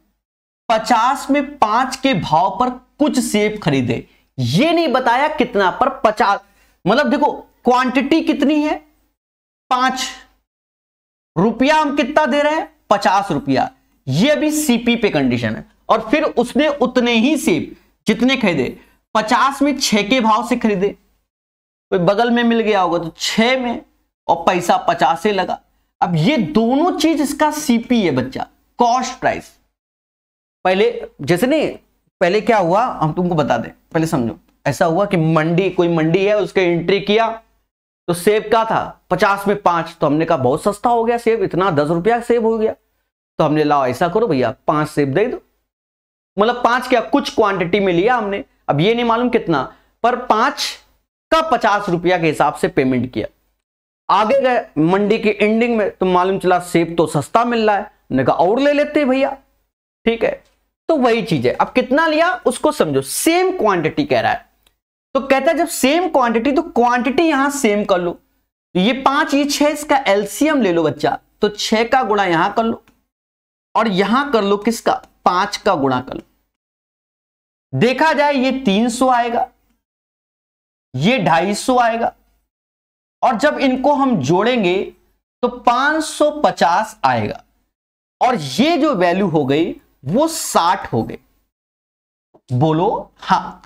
50 में 5 के भाव पर कुछ सेब खरीदे। ये नहीं बताया कितना पर, 50 मतलब देखो क्वांटिटी कितनी है? 5 रुपया। हम कितना दे रहे हैं? 50 रुपया। ये भी सीपी पे कंडीशन है। और फिर उसने उतने ही सेब जितने खरीदे, 50 में 6 के भाव से खरीदे। कोई बगल में मिल गया होगा तो 6 में, और पैसा 50 से लगा। अब ये दोनों चीज इसका सीपी है बच्चा, कॉस्ट प्राइस। पहले जैसे नहीं, पहले क्या हुआ हम तुमको बता दें, पहले समझो। ऐसा हुआ कि मंडी, कोई मंडी है, उसके एंट्री किया तो सेब का था 50 में 5, तो हमने कहा बहुत सस्ता हो गया सेब, इतना 10 रुपया सेब हो गया। तो हमने लाओ ऐसा करो भैया 5 सेब दे दो। मतलब 5 क्या, कुछ क्वांटिटी में लिया हमने। अब ये नहीं मालूम कितना, पर 5 का 50 रुपया के हिसाब से पेमेंट किया। आगे गए मंडी के एंडिंग में तो मालूम चला सेब तो सस्ता मिल रहा है, हमने कहा और ले लेते हैं भैया। ठीक है, तो वही चीज है। अब कितना लिया उसको समझो, सेम क्वांटिटी कह रहा है। तो कहता है जब सेम क्वांटिटी, तो क्वांटिटी यहां सेम कर लो। तो ये 5 ये 6, इसका एलसीएम ले लो बच्चा। तो 6 का गुणा यहां कर लो, और यहां कर लो किसका? 5 का गुणा कर लो। देखा जाए ये 300 आएगा, ये 250 आएगा, और जब इनको हम जोड़ेंगे तो 550 आएगा। और ये जो वैल्यू हो गई वो 60 हो गई। बोलो हाँ,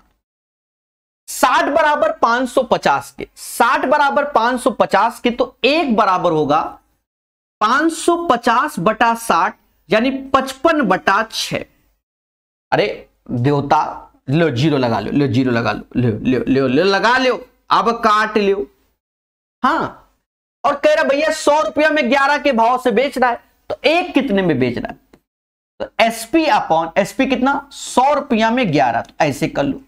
60 बराबर 550 के, 60 बराबर 550 के, तो 1 बराबर होगा 550 बटा 60 यानी 55 बटा 6। अरे देवता, लो जीरो लगा लो, लो जीरो लगा लो, लो लो लो लो लगा लो, अब काट लो। हाँ, और कह रहा भैया 100 रुपया में 11 के भाव से बेच रहा है, तो एक कितने में बेच रहा है, तो एसपी अपॉन एसपी कितना, 100 रुपया में 11, तो ऐसे कर लो,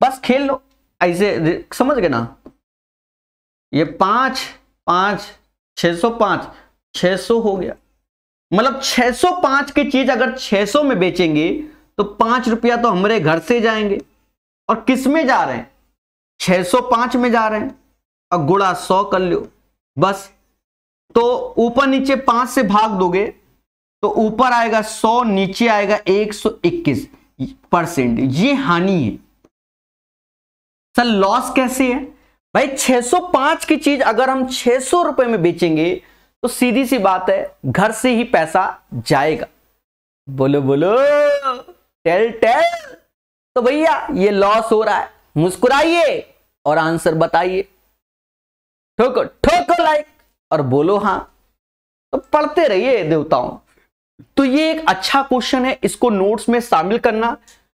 बस खेल लो ऐसे, समझ गए ना। ये 5 5 605 600 हो गया, मतलब 605 की चीज अगर 600 में बेचेंगे तो 5 रुपया तो हमारे घर से जाएंगे, और किस में जा रहे हैं, 605 में जा रहे हैं, और गुणा 100 कर लो बस। तो ऊपर नीचे 5 से भाग दोगे तो ऊपर आएगा 100, नीचे आएगा 121%। ये हानि है सर। लॉस कैसे है भाई, 605 की चीज अगर हम 600 रुपए में बेचेंगे तो सीधी सी बात है घर से ही पैसा जाएगा। बोलो बोलो, टेल टेल। तो भैया ये लॉस हो रहा है, मुस्कुराइए और आंसर बताइए, ठोको ठोको लाइक और बोलो हाँ। तो पढ़ते रहिए देवताओं। तो ये एक अच्छा क्वेश्चन है, इसको नोट्स में शामिल करना।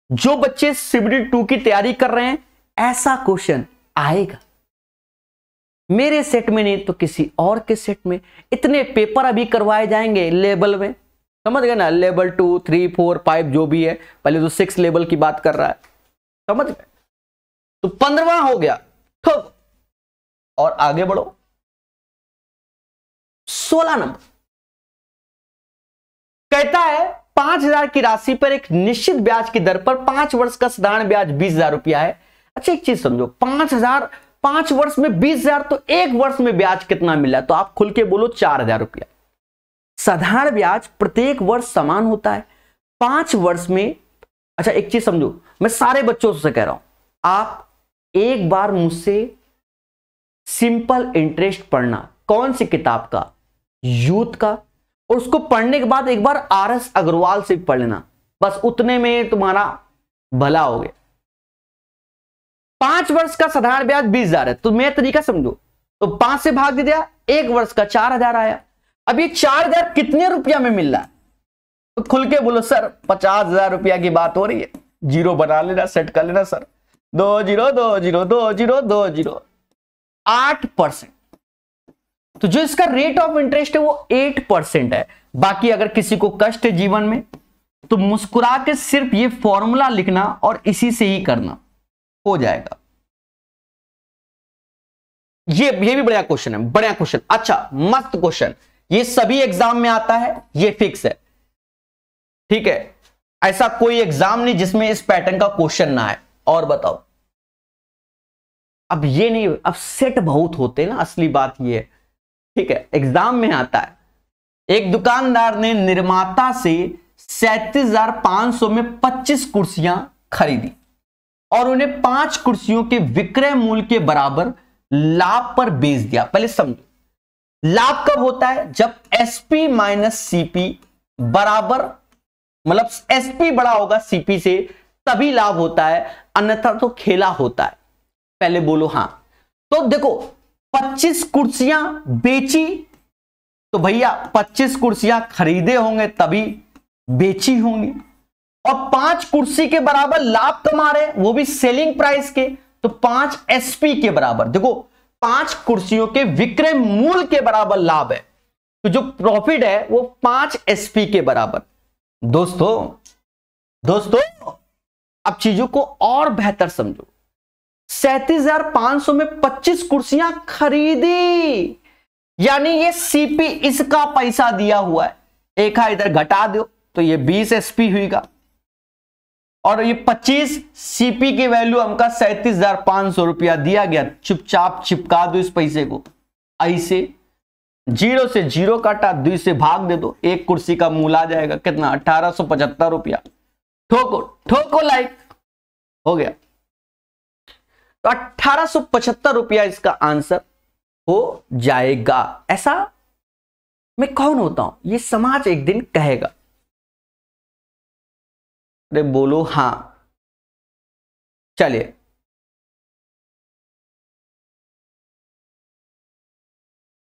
जो बच्चे सीबीडी 2 की तैयारी कर रहे हैं, ऐसा क्वेश्चन आएगा, मेरे सेट में नहीं तो किसी और के सेट में। इतने पेपर अभी करवाए जाएंगे लेवल में, समझ गए ना, लेवल 2 3 4 5 जो भी है, पहले तो 6 लेवल की बात कर रहा है, समझ गए। तो 15वां हो गया, ठोक और आगे बढ़ो। 16 नंबर कहता है 5000 की राशि पर एक निश्चित ब्याज की दर पर 5 वर्ष का साधारण ब्याज 20,000 रुपया है। अच्छा एक चीज समझो, 5000 5 वर्ष में 20,000, तो एक वर्ष में ब्याज कितना मिला, तो आप खुल के बोलो 4,000 रुपया। साधारण ब्याज प्रत्येक वर्ष समान होता है, 5 वर्ष में। अच्छा एक चीज समझो, मैं सारे बच्चों से कह रहा हूं, आप एक बार मुझसे सिंपल इंटरेस्ट पढ़ना, कौन सी किताब का, यूथ का, और उसको पढ़ने के बाद एक बार आरएस अग्रवाल से पढ़ लेना, बस उतने में तुम्हारा भला हो गया। 5 वर्ष का साधारण ब्याज 20,000 है, तो मैं तरीका समझो, तो 5 से भाग दे दिया, एक वर्ष का 4,000 आया। अब ये 4,000 कितने रुपया में मिल रहा है, तो खुल के बोलो सर 50,000 रुपया की बात हो रही है। जीरो बना लेना, सेट कर लेना सर, 2 0 2 0 2 0 2 0, 8%। तो जो इसका रेट ऑफ इंटरेस्ट है वो 8% है। बाकी अगर किसी को कष्ट है जीवन में, तो मुस्कुरा के सिर्फ ये फॉर्मूला लिखना और इसी से ही करना, हो जाएगा। ये भी बढ़िया क्वेश्चन है, बढ़िया क्वेश्चन, अच्छा मस्त क्वेश्चन, ये सभी एग्जाम में आता है, ये फिक्स है, ठीक है। ऐसा कोई एग्जाम नहीं जिसमें इस पैटर्न का क्वेश्चन ना है। और बताओ, अब ये नहीं, अब सेट बहुत होते हैं ना, असली बात ये है, ठीक है, एग्जाम में आता है। एक दुकानदार ने निर्माता से 37,500 में 25 कुर्सियां खरीदी और उन्हें 5 कुर्सियों के विक्रय मूल्य के बराबर लाभ पर बेच दिया। पहले समझो, लाभ कब होता है, जब एसपी माइनस सीपी बराबर, मतलब एसपी बड़ा होगा सीपी से, तभी लाभ होता है, अन्यथा तो खेला होता है। पहले बोलो हाँ। तो देखो 25 कुर्सियां बेची, तो भैया 25 कुर्सियां खरीदे होंगे तभी बेची होंगी, और 5 कुर्सी के बराबर लाभ कमा रहे, वो भी सेलिंग प्राइस के, तो 5 एसपी के बराबर। देखो 5 कुर्सियों के विक्रय मूल्य के बराबर लाभ है, तो जो प्रॉफिट है वो 5 एसपी के बराबर। दोस्तों अब चीजों को और बेहतर समझो, 37,500 में 25 कुर्सियां खरीदी, यानी ये सीपी इसका पैसा दिया हुआ है, एक इधर घटा दो तो ये 20 एसपी हुईगा, और ये 25 सीपी की वैल्यू हमका 37,500 रुपया दिया गया, चुपचाप चिपका दो इस पैसे को ऐसे, 0 से 0 काटा, 2 से भाग दे दो, एक कुर्सी का मूल आ जाएगा कितना, 1875 रुपया। ठोको ठोको लाइक, हो गया। तो 1875 रुपया इसका आंसर हो जाएगा। ऐसा मैं कौन होता हूं, ये समाज एक दिन कहेगा। अरे बोलो हां। चलिए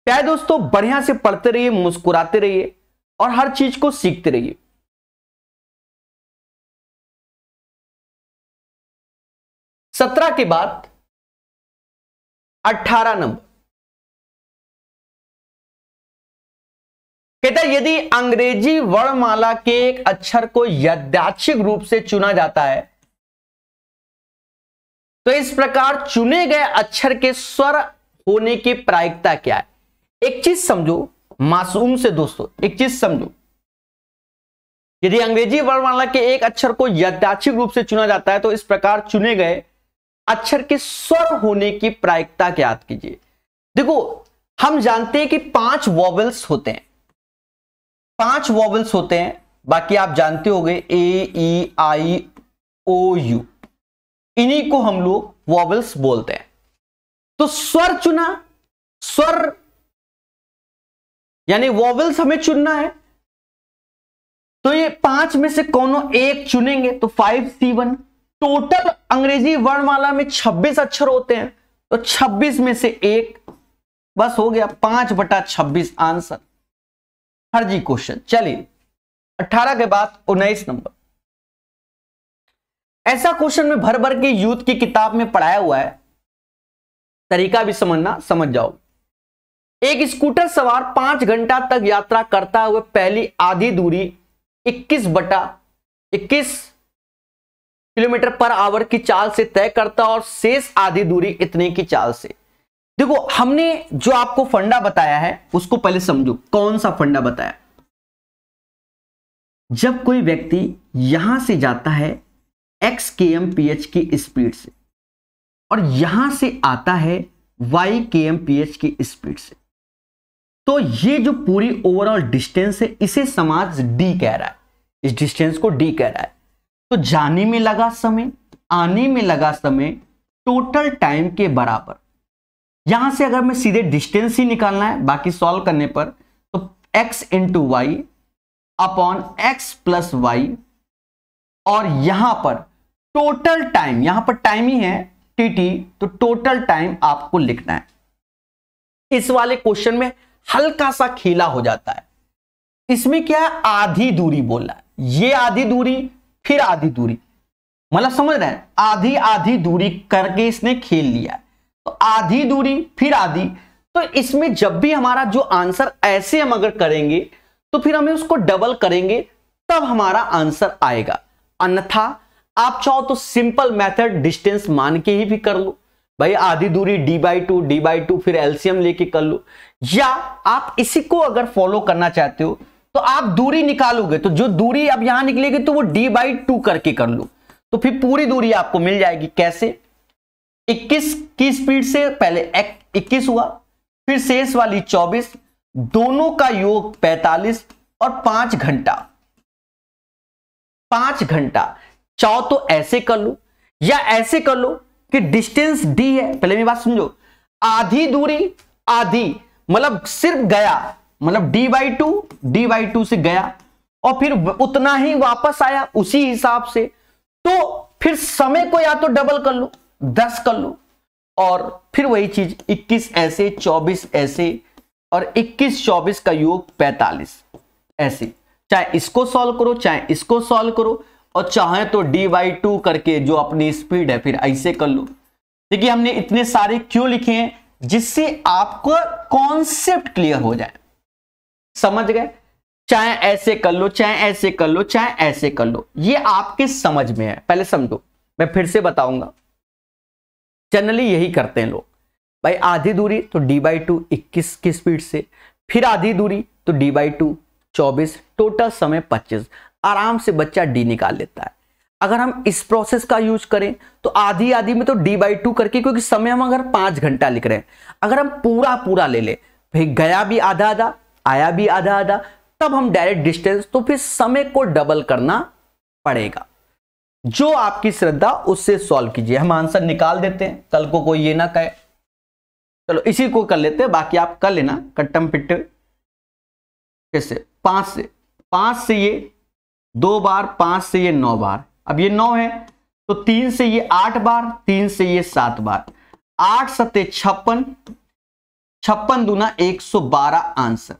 क्या है दोस्तों, बढ़िया से पढ़ते रहिए, मुस्कुराते रहिए और हर चीज को सीखते रहिए। सत्रह के बाद 18 नंबर कहता है यदि अंग्रेजी वर्णमाला के एक अक्षर को यादृच्छिक रूप से चुना जाता है तो इस प्रकार चुने गए अक्षर के स्वर होने की प्रायिकता क्या है। एक चीज समझो मासूम से दोस्तों, एक चीज समझो, यदि अंग्रेजी वर्णमाला के एक अक्षर को यादृच्छिक रूप से चुना जाता है तो इस प्रकार चुने गए अक्षर के स्वर होने की प्रायिकता ज्ञात कीजिए। देखो हम जानते हैं कि 5 वॉवेल्स होते हैं, 5 वॉवेल्स होते हैं, बाकी आप जानते होंगे ए ई आई ओ यू, इन्हीं को हम लोग वॉवेल्स बोलते हैं। तो स्वर चुना, स्वर यानी वॉवेल्स हमें चुनना है, तो ये 5 में से कोनो एक चुनेंगे तो 5C1। टोटल अंग्रेजी वर्णमाला में 26 अक्षर होते हैं, तो 26 में से एक, बस हो गया 5/26 आंसर। फर्जी क्वेश्चन। चलिए 18 के बाद 19 नंबर, ऐसा क्वेश्चन में भर भर के यूथ की किताब में पढ़ाया हुआ है, तरीका भी समझना, समझ जाओ। एक स्कूटर सवार 5 घंटा तक यात्रा करता हुआ पहली आधी दूरी 21/21 किलोमीटर पर आवर की चाल से तय करता और शेष आधी दूरी इतने की चाल से। देखो हमने जो आपको फंडा बताया है उसको पहले समझो। कौन सा फंडा बताया? जब कोई व्यक्ति यहां से जाता है x kmph की स्पीड से और यहां से आता है y kmph की स्पीड से, तो ये जो पूरी ओवरऑल डिस्टेंस है इसे समाज d कह रहा है, इस डिस्टेंस को d कह रहा है। तो जाने में लगा समय, आने में लगा समय टोटल टाइम के बराबर। यहां से अगर मैं सीधे डिस्टेंस ही निकालना है बाकी सॉल्व करने पर, तो x into y upon x plus y, और यहां पर टोटल टाइम, यहां पर टाइम ही है tt, तो टोटल टाइम आपको लिखना है। इस वाले क्वेश्चन में हल्का सा खेला हो जाता है। इसमें क्या है, आधी दूरी बोल रहा है, ये आधी दूरी फिर आधी दूरी, मतलब समझ रहे हैं, आधी आधी दूरी करके इसने खेल लिया। तो आधी दूरी फिर आधी, तो इसमें जब भी हमारा जो आंसर ऐसे हम अगर करेंगे तो फिर हमें उसको डबल करेंगे तब हमारा आंसर आएगा। अन्यथा आप चाहो तो सिंपल मेथड डिस्टेंस मान के ही भी कर लो भाई, आधी दूरी d/2 फिर एलसीएम लेके कर लो, या आप इसी को अगर फॉलो करना चाहते हो तो आप दूरी निकालोगे तो जो दूरी अब यहां निकलेगी तो वो d/2 करके कर लो, तो फिर पूरी दूरी आपको मिल जाएगी। कैसे? 21 की स्पीड से पहले 21 हुआ, फिर शेष वाली 24, दोनों का योग 45 और 5 घंटा, 5 घंटा। चाहो तो ऐसे कर लो या ऐसे कर लो कि डिस्टेंस d है, पहले मेरी बात समझो, आधी दूरी आधी मतलब सिर्फ गया, मतलब d/2 से गया और फिर उतना ही वापस आया उसी हिसाब से, तो फिर समय को या तो डबल कर लो 10 कर लो, और फिर वही चीज 21 ऐसे, 24 ऐसे, और 21-24 का योग 45 ऐसे। चाहे इसको सॉल्व करो चाहे इसको सॉल्व करो, और चाहे तो d/2 करके जो अपनी स्पीड है फिर ऐसे कर लो। देखिए हमने इतने सारे क्यों लिखे हैं, जिससे आपको कॉन्सेप्ट क्लियर हो जाए। समझ गए? चाहे ऐसे कर लो चाहे ऐसे कर लो चाहे ऐसे कर लो, ये आपके समझ में है, पहले समझो। मैं फिर से बताऊंगा, जनरली यही करते हैं लोग भाई, आधी दूरी तो d/2 21 की स्पीड से, फिर आधी दूरी तो d/2 24, टोटल समय 25, आराम से बच्चा d निकाल लेता है। अगर हम इस प्रोसेस का यूज करें तो आधी आधी में तो d/2 करके, क्योंकि समय हम अगर 5 घंटा लिख रहे हैं, अगर हम पूरा पूरा ले ले भाई, गया भी आधा आधा आया भी आधा आधा, तब हम डायरेक्ट डिस्टेंस, तो फिर समय को डबल करना पड़ेगा। जो आपकी श्रद्धा उससे सॉल्व कीजिए, हम आंसर निकाल देते हैं, कल को कोई ये ना कहे। चलो इसी को कर लेते हैं, बाकी आप कर लेना कट्टम पिट्टे। कैसे? 5 से ये 2 बार, 5 से ये 9 बार, अब ये 9 है तो 3 से ये 8 बार, 3 से ये 7 बार, 8 × 7 = 56, 56 दूना 112 आंसर।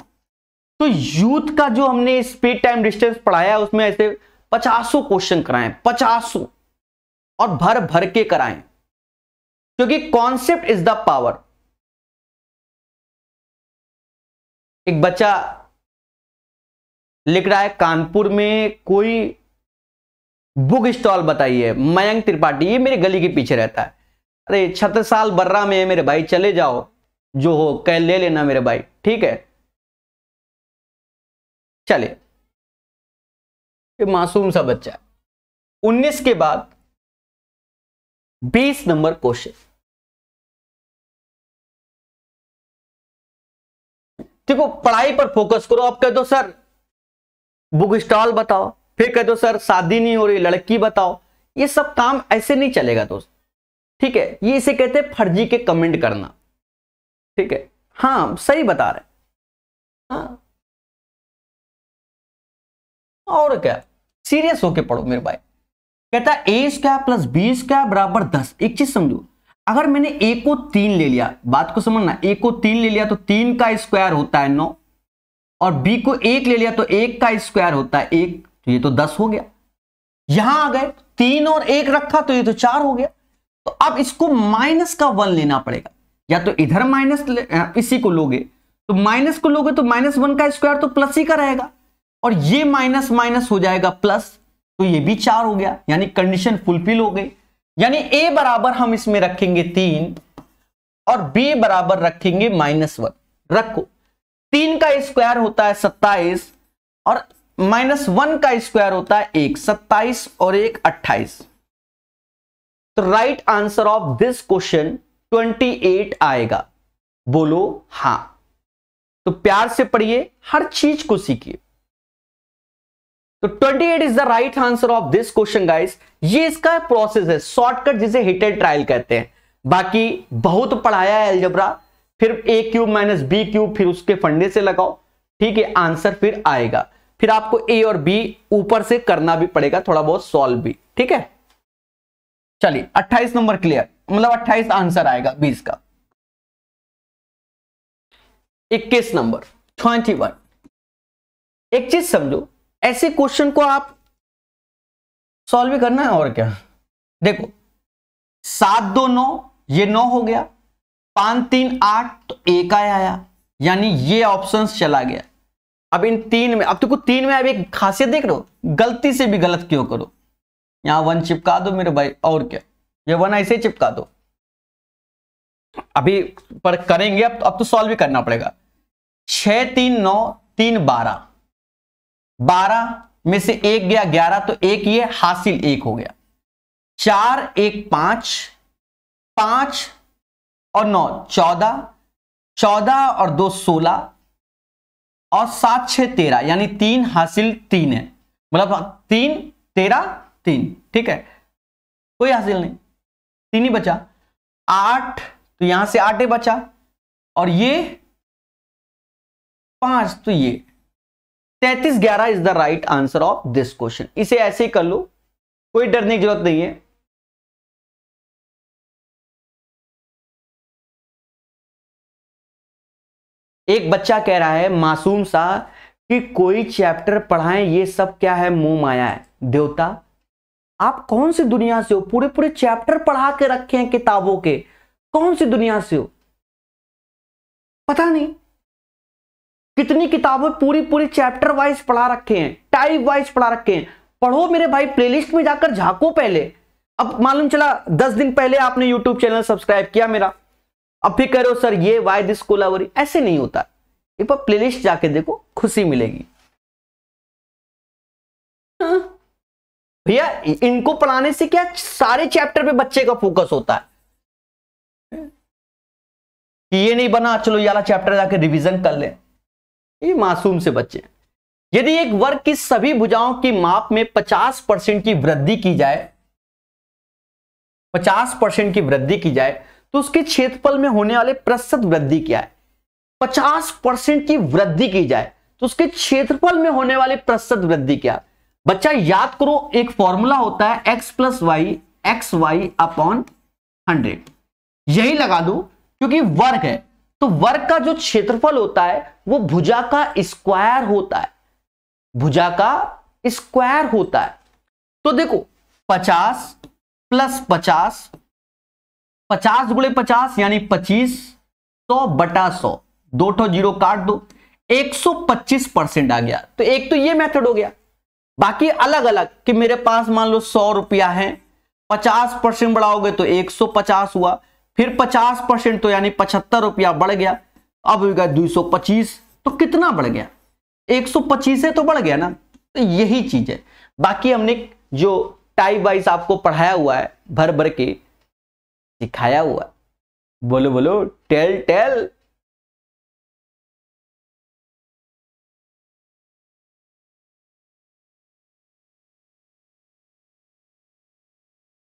तो यूथ का जो हमने स्पीड टाइम डिस्टेंस पढ़ाया उसमें ऐसे 50 क्वेश्चन कराए, 50 और भर भर के कराएं, क्योंकि कॉन्सेप्ट इज द पावर। एक बच्चा लिख रहा है कानपुर में कोई बुक स्टॉल बताइए, मयंक त्रिपाठी, ये मेरे गली के पीछे रहता है। अरे छत्रसाल बर्रा में है मेरे भाई, चले जाओ, जो हो कह ले लेना मेरे भाई, ठीक है। चले, ये मासूम सा बच्चा है। 19 के बाद 20 नंबर क्वेश्चन। देखो पढ़ाई पर फोकस करो। अब कह दो सर बुक स्टॉल बताओ, फिर कह दो सर शादी नहीं हो रही, लड़की बताओ, ये सब काम ऐसे नहीं चलेगा दोस्त, ठीक है। ये इसे कहते हैं फर्जी के कमेंट करना, ठीक है। हाँ सही बता रहे, हाँ और क्या, सीरियस होके पढ़ो मेरे भाई। कहता है ए स्क्वायर प्लस बी स्क्वायर बराबर 10। एक चीज समझो, अगर मैंने ए को 3 ले लिया, बात को समझना, ए को 3 ले लिया तो 3 का स्क्वायर होता है 9, और बी को 1 ले लिया तो 1 का स्क्वायर होता है 1, तो ये तो 10 हो गया। यहां आ गए 3 और 1 रखा तो ये तो 4 हो गया। तो अब इसको माइनस का 1 लेना पड़ेगा, या तो इधर माइनस इसी को लोगे, तो माइनस को लोगे तो -1 का स्क्वायर तो प्लस ही का रहेगा, और ये माइनस माइनस हो जाएगा प्लस, तो ये भी 4 हो गया, यानी कंडीशन फुलफिल हो गई। यानी ए बराबर हम इसमें रखेंगे 3 और बी बराबर रखेंगे -1। रखो, 3 का स्क्वायर होता है 27 और -1 का स्क्वायर होता है 1, 27 और 1 28। तो right answer of this question 28 आएगा। बोलो हां। तो प्यार से पढ़िए, हर चीज को सीखिए। तो 28 is the right answer of this question guys. ये इसका प्रोसेस है, शॉर्टकट जिसे हिट एंड ट्रायल कहते हैं। बाकी बहुत पढ़ाया है अलजेब्रा, फिर a cube minus b cube, फिर उसके फंडे से लगाओ, ठीक है, आंसर फिर आएगा। फिर आपको a और b ऊपर से करना भी पड़ेगा, थोड़ा बहुत सॉल्व भी, ठीक है। चलिए 28 नंबर क्लियर, मतलब 28 आंसर आएगा 20 का। 21 नंबर 21। एक चीज समझो, ऐसे क्वेश्चन को आप सॉल्व भी करना है, और क्या। देखो 7 2 9, ये 9 हो गया, 5 3 8 तो 1 आया, यानी ये ऑप्शन चला गया। अब इन 3 में, अब देखो 3 में अब एक खासियत देख रहे हो, गलती से भी गलत क्यों करो, यहां 1 चिपका दो मेरे भाई, और क्या, ये 1 ऐसे चिपका दो। अभी पर करेंगे, अब तो सॉल्व भी करना पड़ेगा। 6 3 9 3 12, 12 में से 1 गया 11, तो 1 ये हासिल 1 हो गया। 4 1 5, 5 और 9 14, 14 और 2 16, और 7 6 13, यानी 3 हासिल 3 है, मतलब 3 13 3, ठीक है, कोई हासिल नहीं, 3 ही बचा। 8 तो यहां से 8 ही बचा, और ये 5, तो ये 33 11 is the right answer of this question. इसे ऐसे ही कर लो, कोई डरने की जरूरत नहीं है। एक बच्चा कह रहा है मासूम सा कि कोई चैप्टर पढ़ाएं, ये सब क्या है, मोह माया है। देवता आप कौन सी दुनिया से हो, पूरे पूरे चैप्टर पढ़ा के रखे हैं किताबों के, कौन सी दुनिया से हो, पता नहीं कितनी किताबें पूरी पूरी चैप्टर वाइज पढ़ा रखे हैं, टाइप वाइज पढ़ा रखे हैं। पढ़ो मेरे भाई, प्लेलिस्ट में जाकर झांको पहले। अब मालूम चला 10 दिन पहले आपने यूट्यूब चैनल सब्सक्राइब किया मेरा, अब फिर कह रहे हो सर ये वाई दिस कोलावरी, ऐसे नहीं होता। एक बार प्लेलिस्ट जाके देखो, खुशी मिलेगी। भैया इनको पढ़ाने से क्या सारे चैप्टर पे बच्चे का फोकस होता है, कि ये नहीं बना चलो ये वाला चैप्टर जाके रिवीजन कर ले, ये मासूम से बच्चे। यदि एक वर्ग की सभी भुजाओं की माप में 50% की वृद्धि की जाए, 50% की वृद्धि की जाए, तो उसके क्षेत्रफल में होने वाले प्रतिशत वृद्धि क्या है। 50% की वृद्धि की जाए तो उसके क्षेत्रफल में होने वाले प्रतिशत वृद्धि क्या। बच्चा याद करो, एक फॉर्मूला होता है x plus y x y upon 100, यही लगा दो क्योंकि वर्ग है तो वर्ग का जो क्षेत्रफल होता है वो भुजा का स्क्वायर होता है, भुजा का स्क्वायर होता है। तो देखो 50 प्लस 50, 50 गुणे 50 यानी 25, 100 बटा 100, 2 ठो जीरो काट दो, 125% आ गया। तो एक तो ये मेथड हो गया। बाकी अलग अलग कि मेरे पास मान लो 100 रुपया है, 50% बढ़ाओगे तो 150 हुआ, फिर 50% तो यानी 75 रुपया बढ़ गया, अब हो गया 225। तो कितना बढ़ गया? 125 तो बढ़ गया ना। तो यही चीज है। बाकी हमने जो टाइप वाइज आपको पढ़ाया हुआ है, भर भर के सिखाया हुआ है। बोलो बोलो, टेल टेल।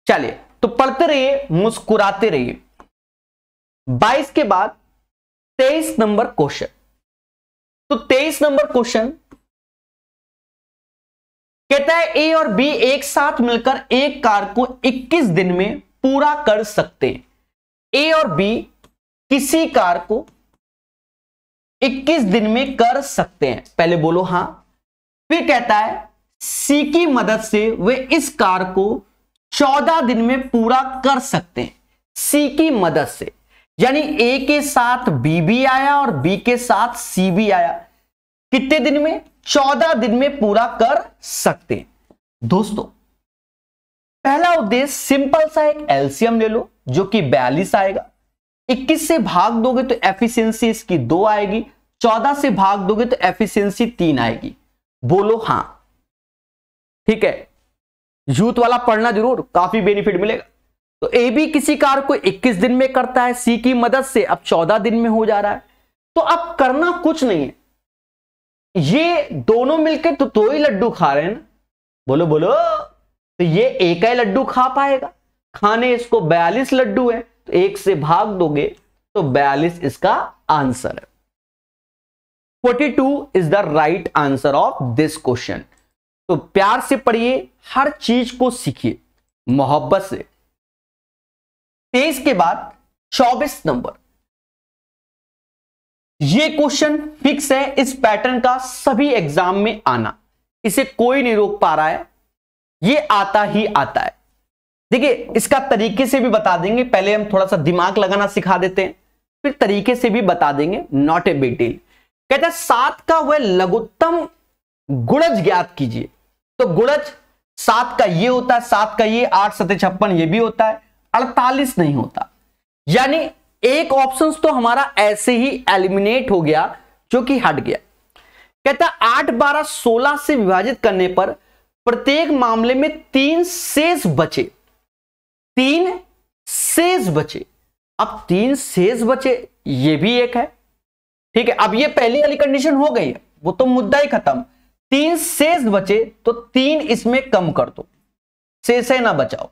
चलिए तो पढ़ते रहिए, मुस्कुराते रहिए। 22 के बाद 23 नंबर क्वेश्चन। तो 23 नंबर क्वेश्चन कहता है ए और बी एक साथ मिलकर एक कार को 21 दिन में पूरा कर सकते हैं। ए और बी किसी कार को 21 दिन में कर सकते हैं, पहले बोलो हां। फिर कहता है सी की मदद से वे इस कार को 14 दिन में पूरा कर सकते हैं। सी की मदद से यानी ए के साथ बी भी आया और बी के साथ सी भी आया। कितने दिन में? 14 दिन में पूरा कर सकते हैं। दोस्तों पहला उद्देश्य सिंपल सा एक एलसीएम ले लो जो कि 42 आएगा। 21 से भाग दोगे तो एफिशिएंसी इसकी 2 आएगी, 14 से भाग दोगे तो एफिशिएंसी 3 आएगी। बोलो हां। ठीक है, यूथ वाला पढ़ना जरूर, काफी बेनिफिट मिलेगा। तो ए बी किसी कार को 21 दिन में करता है, सी की मदद से अब 14 दिन में हो जा रहा है। तो अब करना कुछ नहीं है, ये दोनों मिलकर तो 2 ही लड्डू खा रहे हैं ना। बोलो बोलो। तो ये एक ही लड्डू खा पाएगा, खाने इसको 42 लड्डू है, तो 1 से भाग दोगे तो 42 इसका आंसर है। 42 is the right answer of this question. तो प्यार से पढ़िए, हर चीज को सीखिए मोहब्बत से। 23 के बाद 24 नंबर। ये क्वेश्चन फिक्स है, इस पैटर्न का सभी एग्जाम में आना, इसे कोई नहीं रोक पा रहा है, ये आता ही आता है। देखिए इसका तरीके से भी बता देंगे, पहले हम थोड़ा सा दिमाग लगाना सिखा देते हैं, फिर तरीके से भी बता देंगे, नॉट ए बिग डील। कहता है 7 का वह लघुत्तम गुणज ज्ञात कीजिए। तो गुणज 7 का ये होता है, 7 का ये, 8 7 56 ये भी होता है, 48 नहीं होता। यानी एक ऑप्शन तो हमारा ऐसे ही एलिमिनेट हो गया, जो कि हट गया। कहता है 8 12 16 से विभाजित करने पर प्रत्येक मामले में 3 शेष बचे। 3 शेष बचे। अब 3 शेष बचे, ये भी एक है। ठीक है, अब ये पहली वाली कंडीशन हो गई है, वो तो मुद्दा ही खत्म। 3 शेष बचे तो 3 इसमें कम कर दो, शेष है ना बचाओ।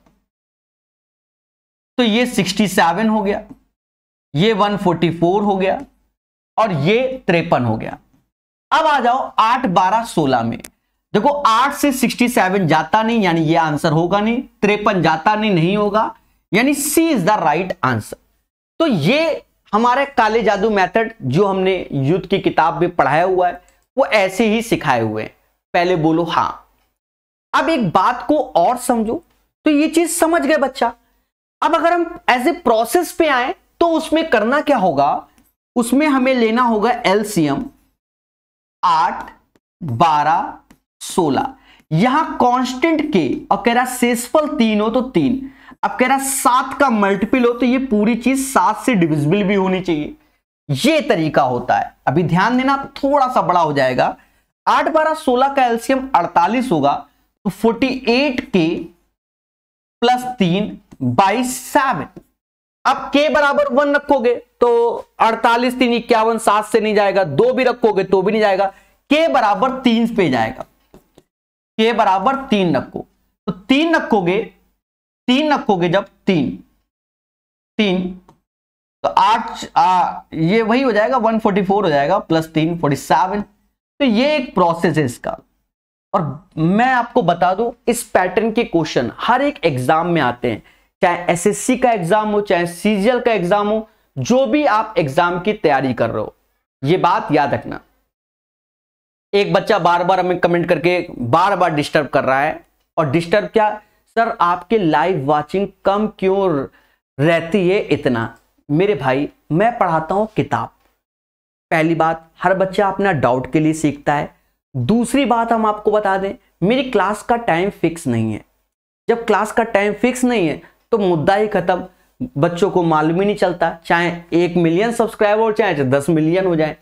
तो ये 67 हो गया, ये 144 हो गया और ये 53 हो गया। अब आ जाओ 8 12 16 में। देखो 8 से 67 जाता नहीं, यानी ये आंसर होगा नहीं। 53 जाता नहीं, नहीं होगा, यानी सी इज द राइट आंसर। तो ये हमारे काले जादू मेथड जो हमने यूथ की किताब में पढ़ाया हुआ है, वो ऐसे ही सिखाए हुए हैं। पहले बोलो हां। अब एक बात को और समझो, तो ये चीज समझ गए बच्चा। अब अगर हम एज ए प्रोसेस पे आए तो उसमें करना क्या होगा, उसमें हमें लेना होगा एलसीएम 8 12 16। यहां कांस्टेंट के और कह रहा शेषफल 3 हो तो 3। अब कह रहा 7 का मल्टीपल हो तो ये पूरी चीज 7 से डिविजिबल भी होनी चाहिए। ये तरीका होता है। अभी ध्यान देना, थोड़ा सा बड़ा हो जाएगा। 8 12 16 का एलसीएम 48 होगा, तो 48 के प्लस 3 बाई 7। अब के बराबर 1 रखोगे तो 48 3 51, 7 से नहीं जाएगा। 2 भी रखोगे तो भी नहीं जाएगा, के बराबर 3 पे जाएगा। के बराबर 3 रखो, तो 3 रखोगे, 3 रखोगे जब 3 तो 8 ये वही हो जाएगा, 144 हो जाएगा, प्लस 3 47। तो ये एक प्रोसेस है इसका। और मैं आपको बता दूं, इस पैटर्न के क्वेश्चन हर एक एग्जाम में आते हैं, चाहे एसएससी का एग्जाम हो, चाहे सीजीएल का एग्जाम हो, जो भी आप एग्जाम की तैयारी कर रहे हो, ये बात याद रखना। एक बच्चा बार बार हमें कमेंट करके बार बार डिस्टर्ब कर रहा है, और डिस्टर्ब क्या सर, आपके लाइव वाचिंग कम क्यों रहती है इतना? मेरे भाई, मैं पढ़ाता हूं किताब। पहली बात, हर बच्चा अपना डाउट के लिए सीखता है। दूसरी बात हम आपको बता दें, मेरी क्लास का टाइम फिक्स नहीं है। जब क्लास का टाइम फिक्स नहीं है तो मुद्दा ही खत्म, बच्चों को मालूम ही नहीं चलता, चाहे 1 मिलियन सब्सक्राइबर हो, चाहे 10 मिलियन हो जाए।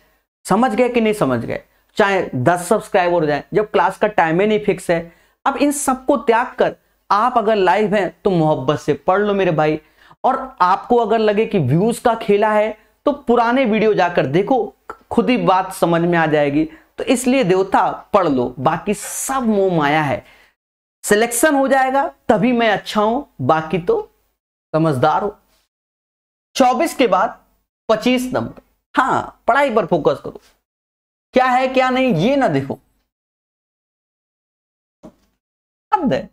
समझ गए कि नहीं समझ गए? चाहे 10 सब्सक्राइबर हो जाए, जब क्लास का टाइम ही नहीं फिक्स है। अब इन सबको त्याग कर आप अगर लाइव हैं तो मोहब्बत से पढ़ लो मेरे भाई। और आपको अगर लगे कि व्यूज का खेला है तो पुराने वीडियो जाकर देखो, खुद ही बात समझ में आ जाएगी। तो इसलिए देवता पढ़ लो, बाकी सब मोह माया है। सिलेक्शन हो जाएगा तभी मैं अच्छा हूं, बाकी तो समझदार हो। 24 के बाद 25 नंबर। हाँ, पढ़ाई पर फोकस करो, क्या है क्या नहीं ये ना देखो। हद है।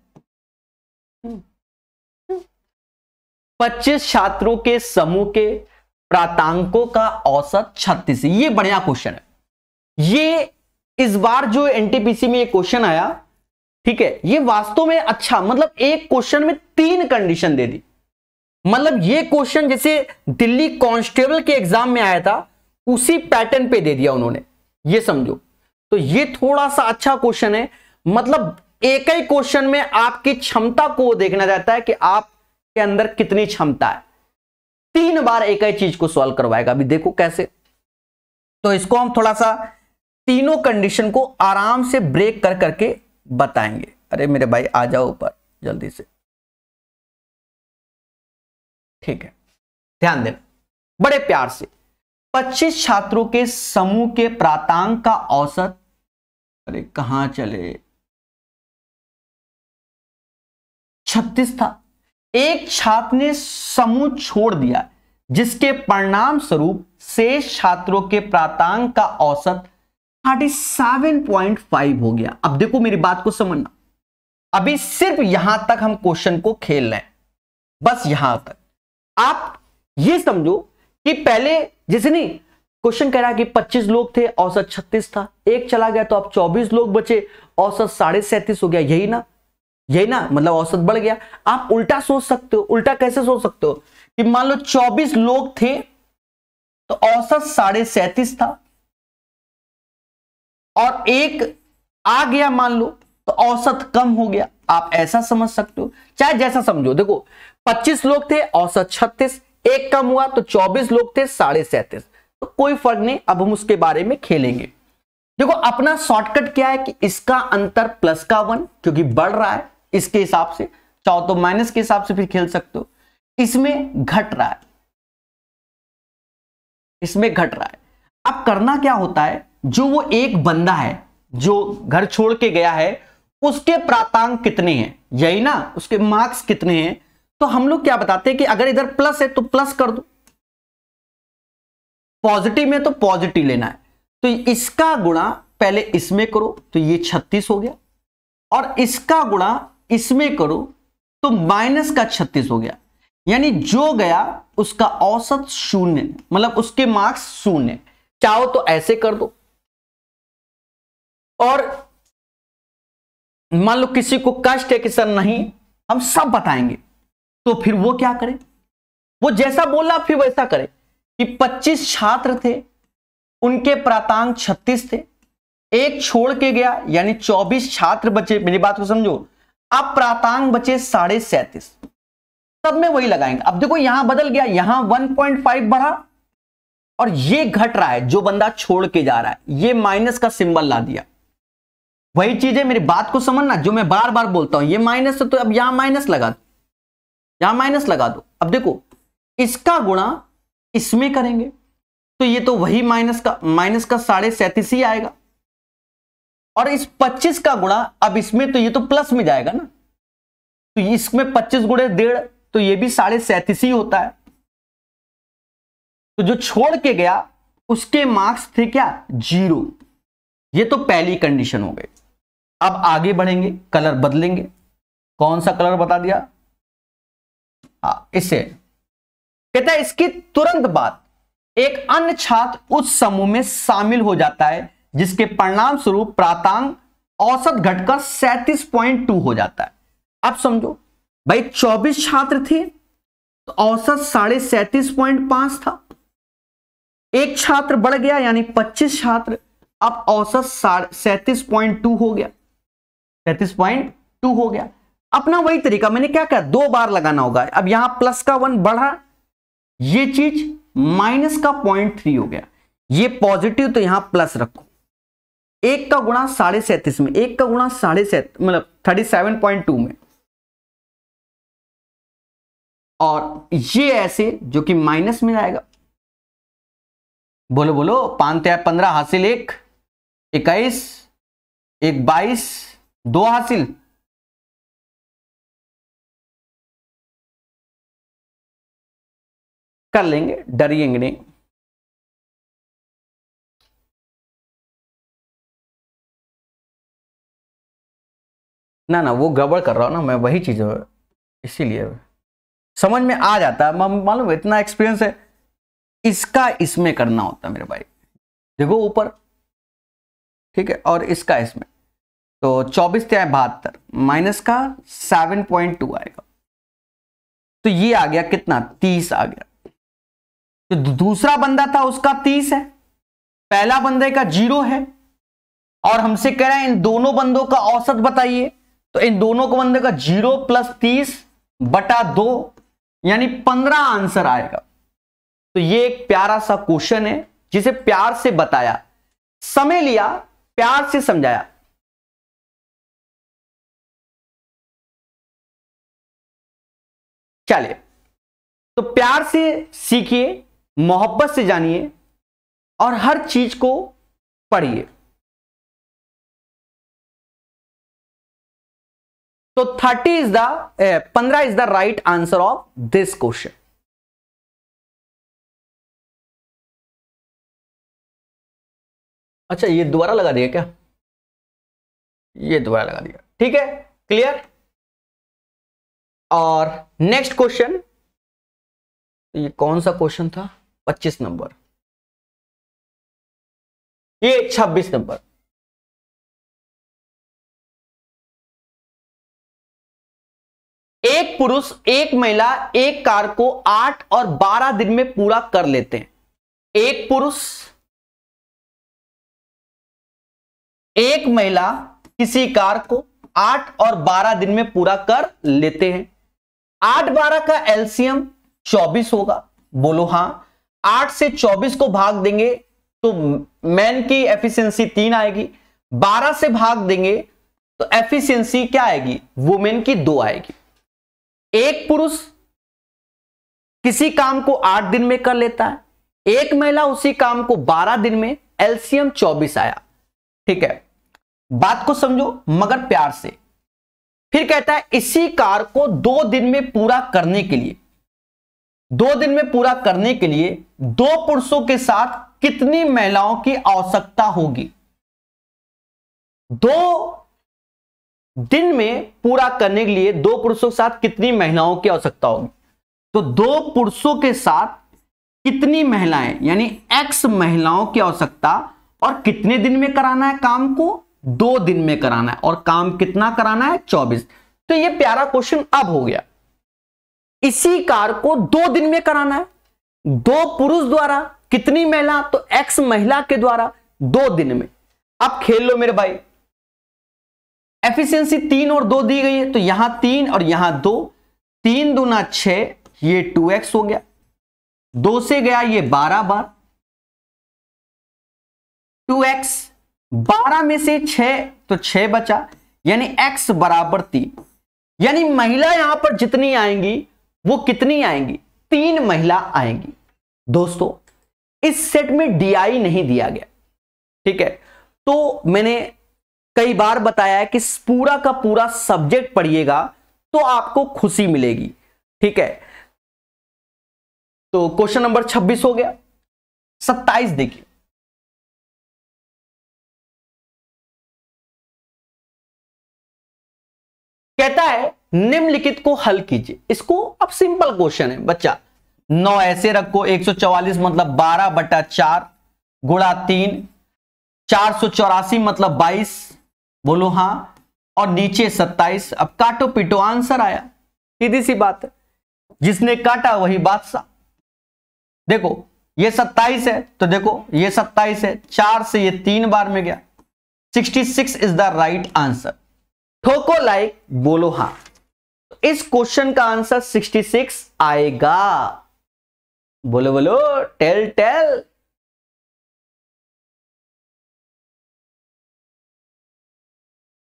25 छात्रों के समूह के प्राप्तांकों का औसत 36। ये बढ़िया क्वेश्चन है। ये इस बार जो एनटीपीसी में ये क्वेश्चन आया, ठीक है, ये वास्तव में अच्छा, मतलब एक क्वेश्चन में 3 कंडीशन दे दी। मतलब ये क्वेश्चन जैसे दिल्ली कांस्टेबल के एग्जाम में आया था, उसी पैटर्न पे दे दिया उन्होंने, ये समझो। तो ये थोड़ा सा अच्छा क्वेश्चन है। मतलब एक ही क्वेश्चन में आपकी क्षमता को देखना जाता है कि आपके अंदर कितनी क्षमता है। 3 बार एक ही चीज को सॉल्व करवाएगा। अभी देखो कैसे। तो इसको हम थोड़ा सा तीनों कंडीशन को आराम से ब्रेक कर करके बताएंगे। अरे मेरे भाई आ जाओ ऊपर जल्दी से, ठीक है, ध्यान देना बड़े प्यार से। 25 छात्रों के समूह के प्राप्तांक का औसत, अरे कहां चले, 36 था। एक छात्र ने समूह छोड़ दिया, जिसके परिणाम स्वरूप शेष छात्रों के प्राप्तांक का औसत 37.5 हो गया। अब देखो मेरी बात को समझना, अभी सिर्फ यहां तक हम क्वेश्चन को खेल रहे हैं, बस यहां तक। आप ये समझो कि पहले जैसे नहीं, क्वेश्चन कह रहा है कि 25 लोग थे, औसत 36 था, एक चला गया तो अब 24 लोग बचे, औसत 37.5 हो गया। यही ना, यही ना, मतलब औसत बढ़ गया। आप उल्टा सोच सकते हो। उल्टा कैसे सोच सकते हो कि मान लो 24 लोग थे तो औसत 37.5 था, और एक आ गया मान लो तो औसत कम हो गया। आप ऐसा समझ सकते हो, चाहे जैसा समझो। देखो 25 लोग थे, औसत 36, एक कम हुआ तो 24 लोग थे, 37.5, तो कोई फर्क नहीं। अब हम उसके बारे में खेलेंगे। देखो अपना शॉर्टकट क्या है कि इसका अंतर प्लस का 1, क्योंकि बढ़ रहा है, इसके हिसाब से चाहो तो माइनस के हिसाब से फिर खेल सकते हो। इसमें घट रहा है, इसमें घट रहा है। अब करना क्या होता है, जो वो एक बंदा है जो घर छोड़ के गया है, उसके प्राप्तांक कितने हैं, यही ना, उसके मार्क्स कितने हैं। तो हम लोग क्या बताते हैं कि अगर इधर प्लस है तो प्लस कर दो, पॉजिटिव में तो पॉजिटिव लेना है। तो इसका गुणा पहले इसमें करो तो ये 36 हो गया, और इसका गुणा इसमें करो तो माइनस का 36 हो गया। यानी जो गया उसका औसत 0, मतलब उसके मार्क्स 0। चाहो तो ऐसे कर दो, और मान लो किसी को कष्ट है कि सर नहीं हम सब बताएंगे, तो फिर वो क्या करे, वो जैसा बोला फिर वैसा करे कि 25 छात्र थे, उनके प्राप्तांक 36 थे, एक छोड़ के गया यानी 24 छात्र बचे। मेरी बात को समझो, अब प्राप्तांक बचे 37.5, सब में वही लगाएंगे। अब देखो यहां बदल गया, यहां 1.5 बढ़ा और ये घट रहा है, जो बंदा छोड़ के जा रहा है, ये माइनस का सिंबल ला दिया। वही चीज है, मेरी बात को समझना, जो मैं बार बार बोलता हूं, ये माइनस है तो अब यहां माइनस लगा दो, यहां माइनस लगा दो। अब देखो इसका गुणा इसमें करेंगे तो ये तो वही माइनस का 37.5 ही आएगा, और इस 25 का गुणा अब इसमें तो ये तो प्लस में जाएगा ना, तो इसमें 25 गुणे 1.5 तो ये भी 37.5 ही होता है। तो जो छोड़ के गया उसके मार्क्स थे क्या, 0। ये तो पहली कंडीशन हो गई। अब आगे बढ़ेंगे, कलर बदलेंगे। कौन सा कलर बता दिया, इससे कहता है इसके तुरंत बाद एक अन्य छात्र उस समूह में शामिल हो जाता है जिसके परिणाम स्वरूप प्राप्तांक औसत घटकर 37.2 हो जाता है। अब समझो भाई 24 छात्र थे तो औसत 37.5 था, एक छात्र बढ़ गया यानी 25 छात्र, अब औसत 37.2 हो गया, 37.2 हो गया। अपना वही तरीका मैंने क्या कहा, 2 बार लगाना होगा। अब यहां प्लस का 1 बढ़ा, ये चीज माइनस का 0.3 हो गया, ये पॉजिटिव तो यहां प्लस रखो, 1 का गुणा 37.5 में, 1 का गुणा 37 मतलब 37.2 में, और ये ऐसे जो कि माइनस में जाएगा। बोलो बोलो, 5 × 15 हासिल 1, 21, 1 22, 2 हासिल, कर लेंगे, डरिएंगे नहीं। ना ना वो गड़बड़ कर रहा हूं ना मैं, वही चीज है, इसीलिए समझ में आ जाता है, मालूम इतना एक्सपीरियंस है। इसका इसमें करना होता है मेरे भाई, देखो ऊपर, ठीक है, और इसका इसमें, तो 24 × 72 माइनस का 7.2 आएगा, तो ये आ गया कितना, 30 आ गया। तो दूसरा बंदा था उसका 30 है, पहला बंदे का 0 है, और हमसे कह रहा है इन दोनों बंदों का औसत बताइए, तो इन दोनों को बंदे का 0 + 30/2 यानी 15 आंसर आएगा। तो ये एक प्यारा सा क्वेश्चन है जिसे प्यार से बताया, समय लिया, प्यार से समझाया। चलिए, तो प्यार से सीखिए, मोहब्बत से जानिए, और हर चीज को पढ़िए। तो 15 is the right answer of this question. अच्छा, ये दोबारा लगा दिया क्या? ये दोबारा लगा दिया, ठीक है, क्लियर। और नेक्स्ट क्वेश्चन, ये कौन सा क्वेश्चन था? 25 नंबर, ये 26 नंबर। एक पुरुष एक महिला एक कार्य को 8 और 12 दिन में पूरा कर लेते हैं। एक पुरुष एक महिला किसी कार्य को 8 और 12 दिन में पूरा कर लेते हैं। 8-12 का एलसीएम 24 होगा, बोलो हां। 8 से 24 को भाग देंगे तो मैन की एफिशिएंसी 3 आएगी, 12 से भाग देंगे तो एफिशिएंसी क्या आएगी, वुमेन की 2 आएगी। एक पुरुष किसी काम को 8 दिन में कर लेता है, एक महिला उसी काम को 12 दिन में, एलसीएम 24 आया, ठीक है। बात को समझो मगर प्यार से। फिर कहता है इसी कार्य को 2 दिन में पूरा करने के लिए, 2 दिन में पूरा करने के लिए 2 पुरुषों के साथ कितनी महिलाओं की आवश्यकता होगी। 2 दिन में पूरा करने के लिए 2 पुरुषों के साथ कितनी महिलाओं की आवश्यकता होगी। तो 2 पुरुषों के साथ कितनी महिलाएं, यानी x महिलाओं की आवश्यकता, और कितने दिन में कराना है काम को, 2 दिन में कराना है, और काम कितना कराना है, 24। तो ये प्यारा क्वेश्चन अब हो गया। इसी कार्य को 2 दिन में कराना है, 2 पुरुष द्वारा कितनी महिला, तो x महिला के द्वारा 2 दिन में। अब खेल लो मेरे भाई, एफिशिएंसी 3 और 2 दी गई है, तो यहां 3 और यहां 2, 3 दूना 6, ये 2x हो गया, 2 से गया ये 12 बार, 2x, 12 में से 6 तो 6 बचा, यानी x बराबर 3। यानी महिला यहां पर जितनी आएंगी वो कितनी आएंगी, 3 महिला आएंगी। दोस्तों इस सेट में डीआई नहीं दिया गया, ठीक है। तो मैंने कई बार बताया है कि पूरा का पूरा सब्जेक्ट पढ़िएगा तो आपको खुशी मिलेगी, ठीक है। तो क्वेश्चन नंबर 26 हो गया। 27 देखिए, कहता है निम्नलिखित को हल कीजिए। इसको अब सिंपल क्वेश्चन है बच्चा, 9 ऐसे रखो, 144 मतलब 12/4 गुणा 3, 484 मतलब 22, बोलो हां, और नीचे 27। अब काटो पीटो, आंसर आया, सीधी सी बात है, जिसने काटा वही बादशाह। देखो ये 27 है तो देखो ये 27 है, 4 से ये 3 बार में गया, 66 इज द राइट आंसर। ठोको लाइक, बोलो हां। इस क्वेश्चन का आंसर 66 आएगा। बोलो बोलो, टेल टेल।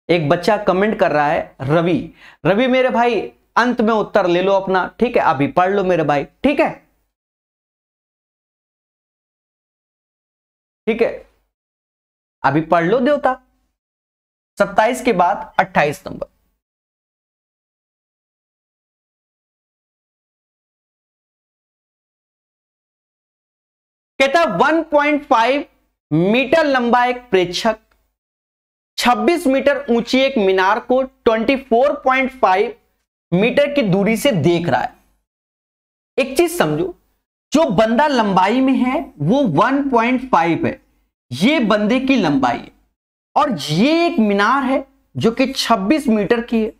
एक बच्चा कमेंट कर रहा है, रवि, रवि मेरे भाई अंत में उत्तर ले लो अपना, ठीक है, अभी पढ़ लो मेरे भाई, ठीक है, ठीक है, अभी पढ़ लो देवता। 27 के बाद 28 नंबर। कहता 1.5 मीटर लंबा एक प्रेक्षक 26 मीटर ऊंची एक मीनार को 24.5 मीटर की दूरी से देख रहा है। एक चीज समझो, जो बंदा लंबाई में है वो 1.5 है, ये बंदे की लंबाई है, और ये एक मीनार है जो कि 26 मीटर की है,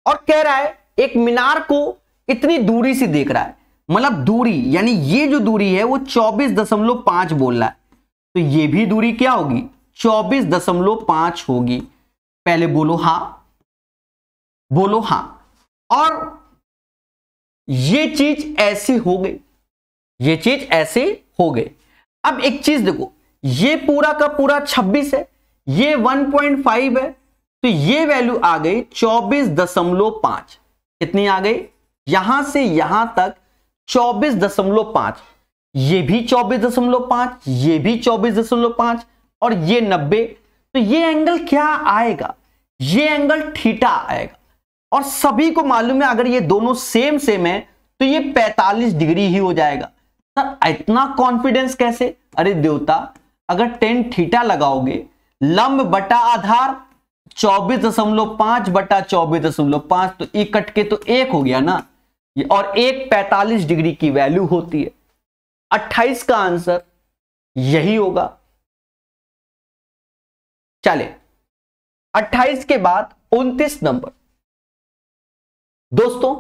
और कह रहा है एक मीनार को इतनी दूरी से देख रहा है, मतलब दूरी यानी ये जो दूरी है वो 24.5 बोल रहा है, तो ये भी दूरी क्या होगी, 24.5 होगी। पहले बोलो हां, बोलो हां। और ये चीज ऐसे हो गई, ये चीज ऐसे हो गई। अब एक चीज देखो, ये पूरा का पूरा 26 है, ये 1.5 है, तो ये वैल्यू आ गई 24.5। कितनी आ गई, यहां से यहां तक 24.5, ये भी 24.5, ये भी 24.5, और ये 90, तो ये एंगल क्या आएगा, ये एंगल थीटा आएगा। और सभी को मालूम है अगर ये दोनों सेम सेम है तो ये 45 डिग्री ही हो जाएगा। सर इतना कॉन्फिडेंस कैसे? अरे देवता, अगर tan थीटा लगाओगे, लंब बटा आधार 24.5 बटा 24.5, तो एक कट के तो एक हो गया ना, और एक 45 डिग्री की वैल्यू होती है। 28 का आंसर यही होगा। चले 28 के बाद 29 नंबर। दोस्तों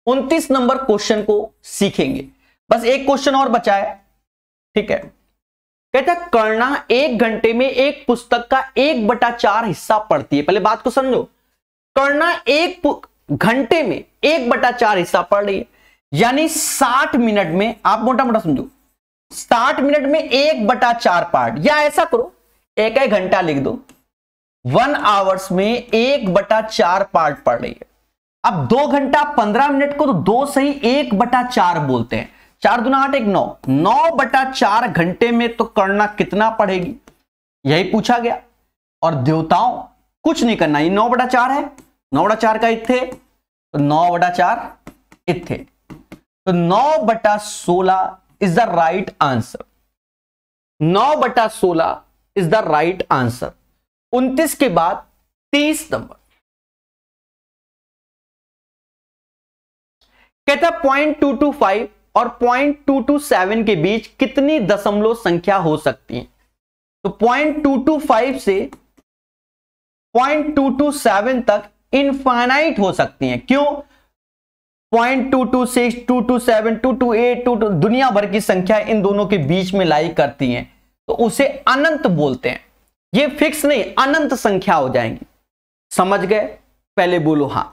29 नंबर क्वेश्चन को सीखेंगे, बस एक क्वेश्चन और बचा है, ठीक है। कहता करुणा 1 घंटे में एक पुस्तक का 1/4 हिस्सा पढ़ती है। पहले बात को समझो, करुणा 1 घंटे में 1/4 हिस्सा पढ़ रही है, यानी 60 मिनट में, आप मोटा मोटा समझो, 60 मिनट में 1/4 पार्ट, या ऐसा करो 1 घंटा लिख दो, 1 आवर्स में 1/4 पार्ट पढ़ रही है। अब 2 घंटा 15 मिनट को तो 2 सही 1/4 बोलते हैं, 4 दूना 8 1 9, 9/4 घंटे में तो करुणा कितना पढ़ेगी, यही पूछा गया। और देवताओं कुछ नहीं करना, ये 9/4 है, 9/4 का इत्थे, तो 9/4 इत्थे, तो 9/16 is the right answer. 9/16 is the right answer. 29 के बाद 30 नंबर। कहता 0.225 और 0.227 के बीच कितनी दशमलव संख्या हो सकती है? तो 0.225 से 0.227 तक इनफाइनाइट हो सकती हैं। क्यों? 0.226, 227, 228, 22 दुनिया भर की संख्या इन दोनों के बीच में लाई करती हैं, तो उसे अनंत बोलते हैं। ये फिक्स नहीं, अनंत संख्या हो जाएंगी। समझ गए? पहले बोलो हां।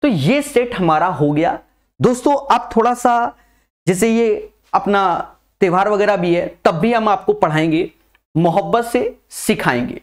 तो ये सेट हमारा हो गया। दोस्तों अब थोड़ा सा, जैसे ये अपना त्योहार वगैरह भी है, तब भी हम आपको पढ़ाएंगे, मोहब्बत से सिखाएंगे।